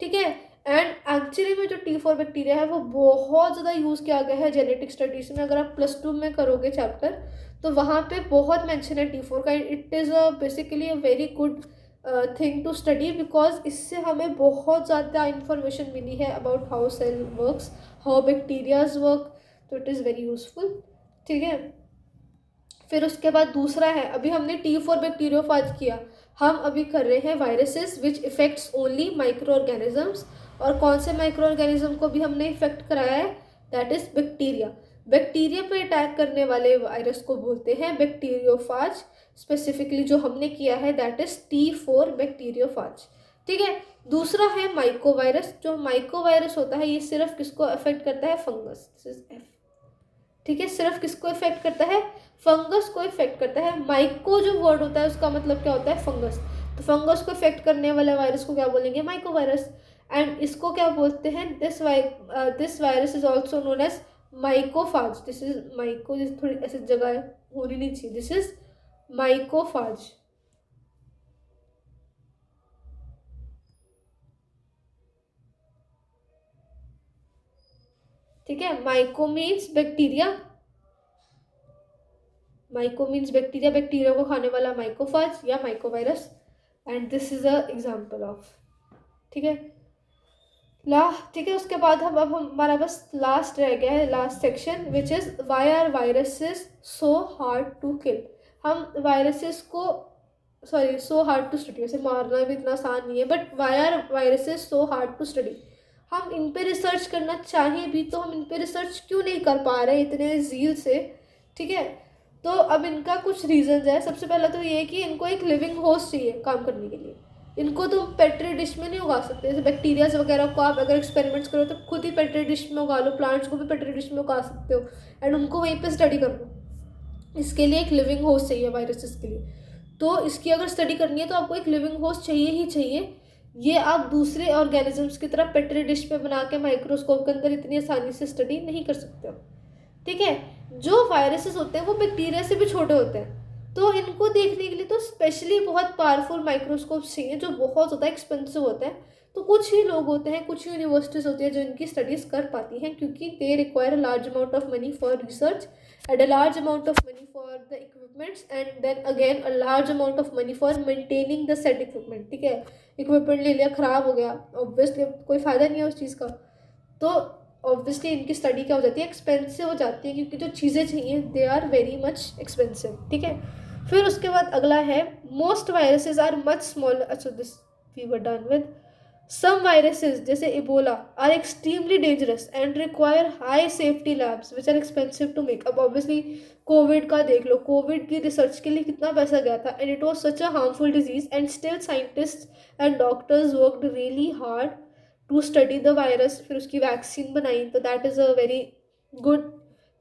ठीक है। एंड एक्चुअली में जो T4 बैक्टीरिया है वो बहुत ज़्यादा यूज़ किया गया है जेनेटिक स्टडीज़ में। अगर आप +2 में करोगे चैप्टर तो वहाँ पे बहुत मेंशन है T4 का। It is basically a very good thing to study, because इससे हमें बहुत ज़्यादा इंफॉर्मेशन मिली है about how cell works, how bacterias work, तो इट इज़ वेरी यूजफुल, ठीक है। फिर उसके बाद दूसरा है, अभी हमने T4 बैक्टीरियोफाज किया, हम अभी कर रहे हैं वायरसेस विच इफेक्ट्स ओनली माइक्रो ऑर्गेनिजम्स। और कौन से माइक्रो ऑर्गेनिज्म को भी हमने इफेक्ट कराया है? That is bacteria. बैक्टीरिया पर अटैक करने वाले वायरस को बोलते हैं बैक्टीरियोफाज। स्पेसिफिकली जो हमने किया है दैट इज T4 बैक्टीरियोफाज, ठीक है। दूसरा है माइकोवायरस। जो माइकोवायरस होता है ये सिर्फ किसको अफेक्ट करता है? फंगस, दिस इज F, ठीक है। सिर्फ किसको इफेक्ट करता है? फंगस को इफेक्ट करता है। माइको जो वर्ड होता है उसका मतलब क्या होता है? फंगस। तो फंगस को इफेक्ट करने वाले वायरस को क्या बोलेंगे? माइकोवायरस। एंड इसको क्या बोलते हैं? This virus is also known as mycophage. This is myco, थोड़ी ऐसी जगह होनी नहीं चाहिए, दिस इज माइकोफाज, ठीक है। Myco means bacteria, myco means bacteria, bacteria को खाने वाला माइकोफाज या mycovirus, and this is a example of, ठीक है। ठीक है। उसके बाद हम अब हमारा बस लास्ट रह गया है, last section, which is why are viruses so hard to kill. हम वायरसेस को सो हार्ड टू स्टडी, वैसे मारना भी इतना आसान नहीं है, but why are viruses so hard to study. हम इन पे रिसर्च करना चाहें भी तो हम इन पे रिसर्च क्यों नहीं कर पा रहे इतने जील से, ठीक है। तो अब इनका कुछ रीजंस है। सबसे पहला तो ये है कि इनको एक लिविंग होस्ट चाहिए काम करने के लिए। इनको तो पेट्री डिश में नहीं उगा सकते, जैसे बैक्टीरियाज वगैरह को आप अगर एक्सपेरिमेंट्स करो तो खुद ही पेट्री डिश में उगा लो, प्लांट्स को भी पेट्री डिश में उगा सकते हो एंड उनको वहीं पे स्टडी कर लो। इसके लिए एक लिविंग होस्ट चाहिए वायरसेस के लिए। तो इसकी अगर स्टडी करनी है तो आपको एक लिविंग होस्ट चाहिए ही चाहिए। ये आप दूसरे ऑर्गेनिजम्स की तरह पेट्री डिश में बना के माइक्रोस्कोप के अंदर इतनी आसानी से स्टडी नहीं कर सकते हो, ठीक है। जो वायरसेस होते हैं वो बैक्टीरिया से भी छोटे होते हैं, तो इनको देखने के लिए तो स्पेशली बहुत पावरफुल माइक्रोस्कोप चाहिए जो बहुत ज़्यादा एक्सपेंसिव होते हैं। तो कुछ ही लोग होते हैं, कुछ यूनिवर्सिटीज़ होती है जो इनकी स्टडीज़ कर पाती हैं, क्योंकि they require a large amount of money for research and a large amount of money for the equipments and then again a large amount of money for maintaining the set equipment, ठीक है। Equipment ले लिया, ख़राब हो गया, obviously कोई फ़ायदा नहीं है उस चीज़ का, तो ऑब्वियसली इनकी स्टडी क्या हो जाती है? एक्सपेंसिव हो जाती है, क्योंकि जो चीज़ें चाहिए they are very much expensive, ठीक है। फिर उसके बाद अगला है most viruses are much smaller. अच्छा, this we were done with. Some viruses जैसे Ebola are extremely dangerous and require high safety labs which are expensive to make. अब ऑब्वियसली कोविड का देख लो, कोविड की रिसर्च के लिए कितना पैसा गया था and it was such a harmful disease and still scientist and doctors worked really hard to study the virus. फिर उसकी वैक्सीन बनाई, तो that is a very good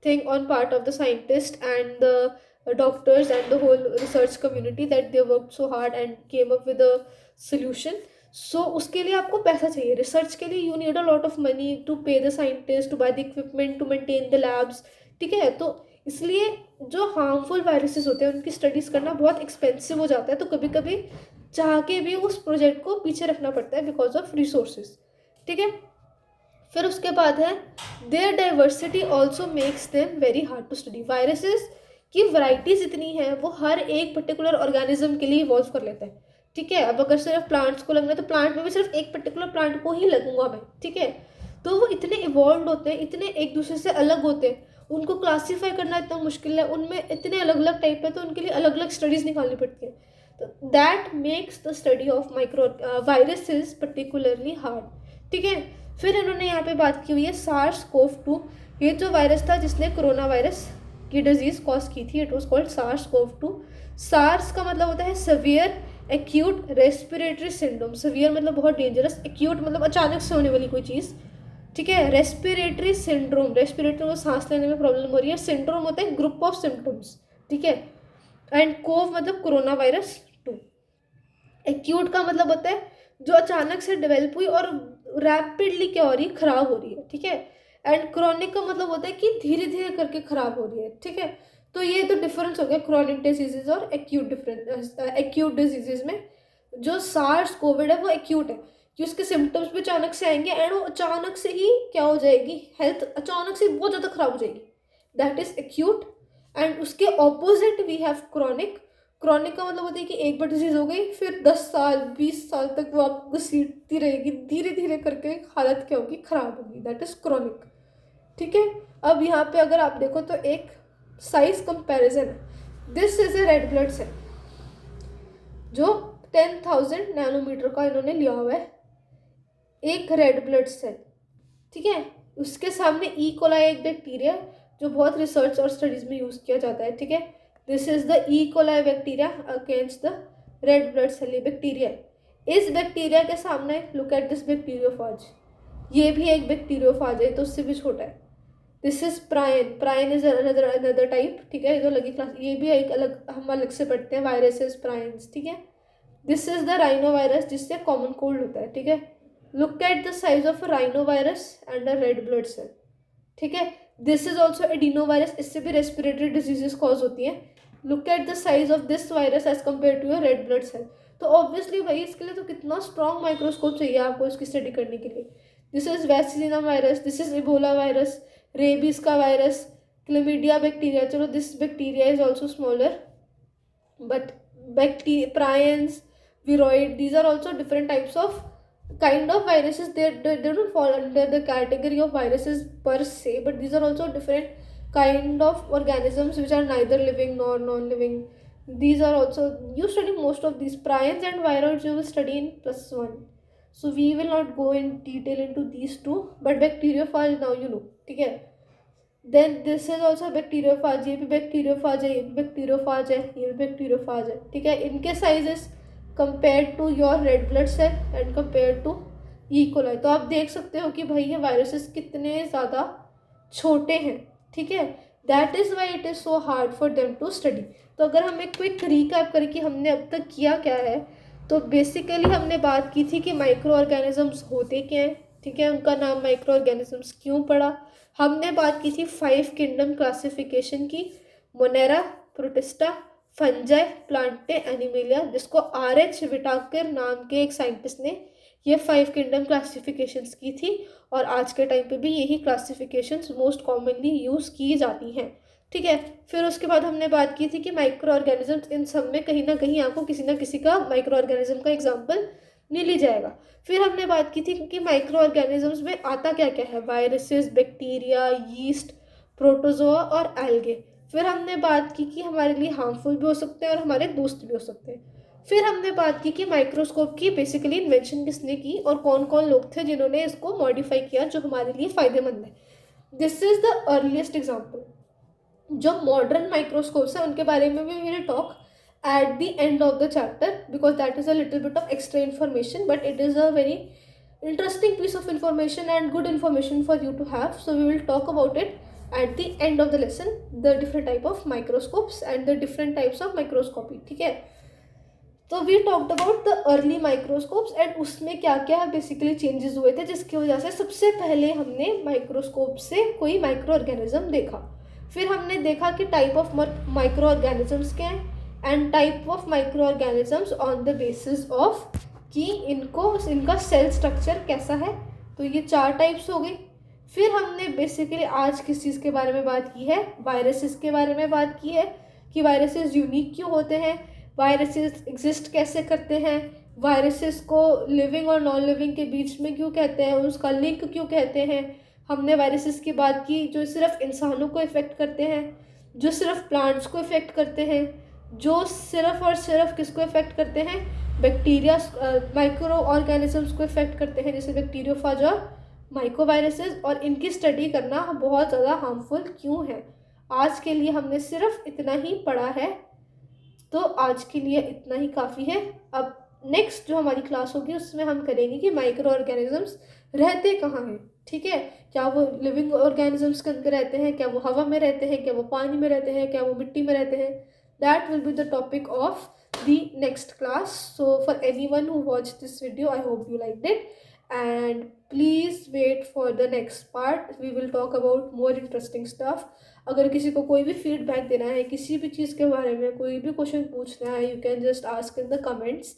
thing on part of the scientist and the doctors and the whole research community that they worked so hard and came up with a solution. So उसके लिए आपको पैसा चाहिए, research के लिए you need a lot of money to pay the scientist, to buy the equipment, to maintain the labs, ठीक है। तो इसलिए जो हार्मफुल वायरसेस होते हैं उनकी स्टडीज़ करना बहुत एक्सपेंसिव हो जाता है, तो कभी कभी चाह के भी उस प्रोजेक्ट को पीछे रखना पड़ता है बिकॉज ऑफ रिसोर्सेज, ठीक है। फिर उसके बाद है their diversity also makes them very hard to study. Viruses की वैराइटीज इतनी है, वो हर एक पर्टिकुलर ऑर्गेनिज्म के लिए इवॉल्व कर लेते हैं, ठीक है। अब अगर सिर्फ प्लांट्स को लगना है तो प्लांट में भी सिर्फ एक पर्टिकुलर प्लांट को ही लगूंगा मैं, ठीक है। तो वो इतने इवॉल्व होते हैं, इतने एक दूसरे से अलग होते हैं, उनको क्लासीफाई करना इतना मुश्किल है, उनमें इतने अलग अलग टाइप है, तो उनके लिए अलग अलग स्टडीज़ निकालनी पड़ती है। तो that makes the study of micro viruses particularly hard, ठीक है। फिर इन्होंने यहाँ पे बात की हुई है SARS-CoV-2। ये जो वायरस था जिसने कोरोना वायरस की डिजीज़ कॉज की थी, it was called SARS-CoV-2। SARS का मतलब होता है severe acute respiratory syndrome. Severe मतलब बहुत डेंजरस, एक्यूट मतलब अचानक से होने वाली कोई चीज़, ठीक है। रेस्पिरेटरी सिंड्रोम, रेस्पिरेटरी को सांस लेने में प्रॉब्लम हो रही है। सिंड्रोम होता है ग्रुप ऑफ सिम्टम्स, ठीक है। एंड कोव मतलब कोरोना वायरस 2। एक्यूट का मतलब होता है जो अचानक से डेवलप हुई और रैपिडली क्या हो रही है, खराब हो रही है, ठीक है। एंड क्रॉनिक का मतलब होता है कि धीरे धीरे करके खराब हो रही है, ठीक है। तो ये तो डिफरेंस हो गया क्रॉनिक डिजीजेज और एक्यूट डिजीजेज में। जो सार्स कोविड है वो एक्यूट है कि उसके सिम्टम्स भी अचानक से आएंगे एंड वो अचानक से ही क्या हो जाएगी, हेल्थ अचानक से बहुत ज़्यादा खराब हो जाएगी, दैट इज एक्यूट। एंड उसके opposite we have chronic. Chronic का मतलब होता है कि एक बार डिजीज हो गई फिर 10 साल 20 साल तक वो आपको घसीटती रहेगी, धीरे धीरे करके हालत क्या होगी, खराब होगी, दैट इज क्रॉनिक, ठीक है। अब यहाँ पे अगर आप देखो तो एक साइज कंपैरिजन है। This is a red blood cell जो 10,000 नैनोमीटर का इन्होंने लिया हुआ है, एक रेड ब्लड सेल, ठीक है। उसके सामने ई कोलाई एक बैक्टीरिया जो बहुत रिसर्च और स्टडीज में यूज किया जाता है, ठीक है। This is the E coli bacteria against the red blood cell, ये बैक्टीरिया। इस बैक्टीरिया के सामने लुक एट दिस बैक्टीरियोफाज, ये भी एक बैक्टीरियोफाज है तो उससे भी छोटा है। This is प्रायन, प्रायन is another type, ठीक है। ये तो लगी क्लास, ये भी एक अलग, हम अलग से पढ़ते हैं वायरसेस प्रायंस, ठीक है। This is the rhino virus जिससे कॉमन कोल्ड होता है, ठीक है। Look at the size of rhino virus and a red blood cell, ठीक है। This is also adeno virus, इससे भी रेस्पिरेटरी डिजीजेस कॉज होती हैं। Look at the size of this virus as compare to a red blood cell. तो obviously भाई इसके लिए तो कितना स्ट्रॉन्ग माइक्रोस्कोप चाहिए आपको इसकी स्टडी करने के लिए। This is vaccinia virus, this is Ebola virus, rabies का वायरस, क्लेमिडिया बैक्टीरिया। चलो this bacteria is also smaller but prions, viroid, these are also different types of kind of viruses. They don't fall under the category of viruses per se, but these are also different kind of organisms which are neither living nor non-living. These are also, you study most of these prions and viroids you will study in +1, so we will not go in detail into these two, but bacteriophage now you know, ठीक है। Then this is also bacteriophage, ये भी bacteriophage है, ये भी bacteriophage है, ये भी बैक्टीरियोफाज है, ठीक है। इनके sizes compare to your red blood cell and compare to E coli, तो आप देख सकते हो कि भाई ये वायरसेस कितने ज़्यादा छोटे हैं, ठीक है। That is why it is so hard for them to study. तो अगर हम एक क्विक रिकैप करें कि हमने अब तक किया क्या है, तो बेसिकली हमने बात की थी कि माइक्रो ऑर्गेनिजम्स होते क्या हैं, ठीक है, उनका नाम माइक्रो ऑर्गेनिजम्स क्यों पड़ा। हमने बात की थी 5 किंगडम क्लासिफिकेशन की, Monera, Protista, Fungi, Plantae, animalia, जिसको RH विटाकर नाम के एक साइंटिस्ट ने ये 5 किंगडम क्लासिफिकेशंस की थी, और आज के टाइम पे भी यही क्लासिफिकेशंस मोस्ट कॉमनली यूज़ की जाती हैं, ठीक है। फिर उसके बाद हमने बात की थी कि माइक्रो ऑर्गेनिजम्स, इन सब में कहीं ना कहीं आपको किसी ना किसी का माइक्रो ऑर्गेनिज्म का एग्जाम्पल मिल ही जाएगा। फिर हमने बात की थी कि माइक्रो ऑर्गेनिजम्स में आता क्या क्या है, वायरसेस, बैक्टीरिया, यीस्ट, प्रोटोजोआ और एल्गे। फिर हमने बात की कि हमारे लिए हार्मफुल भी हो सकते हैं और हमारे दोस्त भी हो सकते हैं। फिर हमने बात की कि माइक्रोस्कोप की बेसिकली इन्वेंशन किसने की और कौन कौन लोग थे जिन्होंने इसको मॉडिफाई किया जो हमारे लिए फ़ायदेमंद है। This is the earliest example. जो मॉडर्न माइक्रोस्कोप्स हैं उनके बारे में भी will talk at the end of the chapter because that is a little bit of extra information, but it is a very interesting piece of information and good information for you to have, so we will talk about it at the end of the lesson the different type of microscopes and the different types of microscopy. ठीक है, तो we talked about the early microscopes and उसमें क्या क्या basically changes हुए थे जिसकी वजह से सबसे पहले हमने माइक्रोस्कोप से कोई माइक्रो ऑर्गेनिज्म देखा. फिर हमने देखा कि टाइप ऑफ माइक्रो ऑर्गेनिजम्स क्या हैं and type of micro organisms on the basis of कि इनका सेल स्ट्रक्चर कैसा है. तो ये 4 टाइप्स हो गई. फिर हमने बेसिकली आज किस चीज़ के बारे में बात की है, वायरसेस के बारे में बात की है कि वायरसेस यूनिक क्यों होते हैं, वायरसेस एग्जिस्ट कैसे करते हैं, वायरसेस को लिविंग और नॉन लिविंग के बीच में क्यों कहते हैं, उसका लिंक क्यों कहते हैं. हमने वायरसेस की बात की जो सिर्फ इंसानों को इफ़ेक्ट करते हैं, जो सिर्फ प्लांट्स को इफ़ेक्ट करते हैं, जो सिर्फ और सिर्फ किसको इफ़ेक्ट करते हैं, बैक्टीरिया माइक्रो ऑर्गेनिजम्स को इफ़ेक्ट करते हैं जैसे बैक्टीरियोफाज और माइक्रोवायरसेस. और इनकी स्टडी करना बहुत ज़्यादा हार्मफुल क्यों है. आज के लिए हमने सिर्फ इतना ही पढ़ा है, तो आज के लिए इतना ही काफ़ी है. अब नेक्स्ट जो हमारी क्लास होगी उसमें हम करेंगे कि माइक्रो ऑर्गेनिजम्स रहते कहाँ हैं. ठीक है, क्या वो लिविंग ऑर्गेनिजम्स के अंदर रहते हैं, क्या वो हवा में रहते हैं, क्या वो पानी में रहते हैं, क्या वो मिट्टी में रहते हैं. That will be the topic of the next class. So for anyone who watched this video, I hope you liked it, and please wait for the next part. We will talk about more interesting stuff. अगर किसी को कोई भी feedback देना है, किसी भी चीज़ के बारे में कोई भी क्वेश्चन पूछना है, you can just ask in the comments.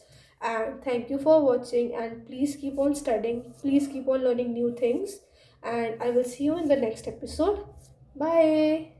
And thank you for watching, and please keep on studying, please keep on learning new things, and I will see you in the next episode. Bye.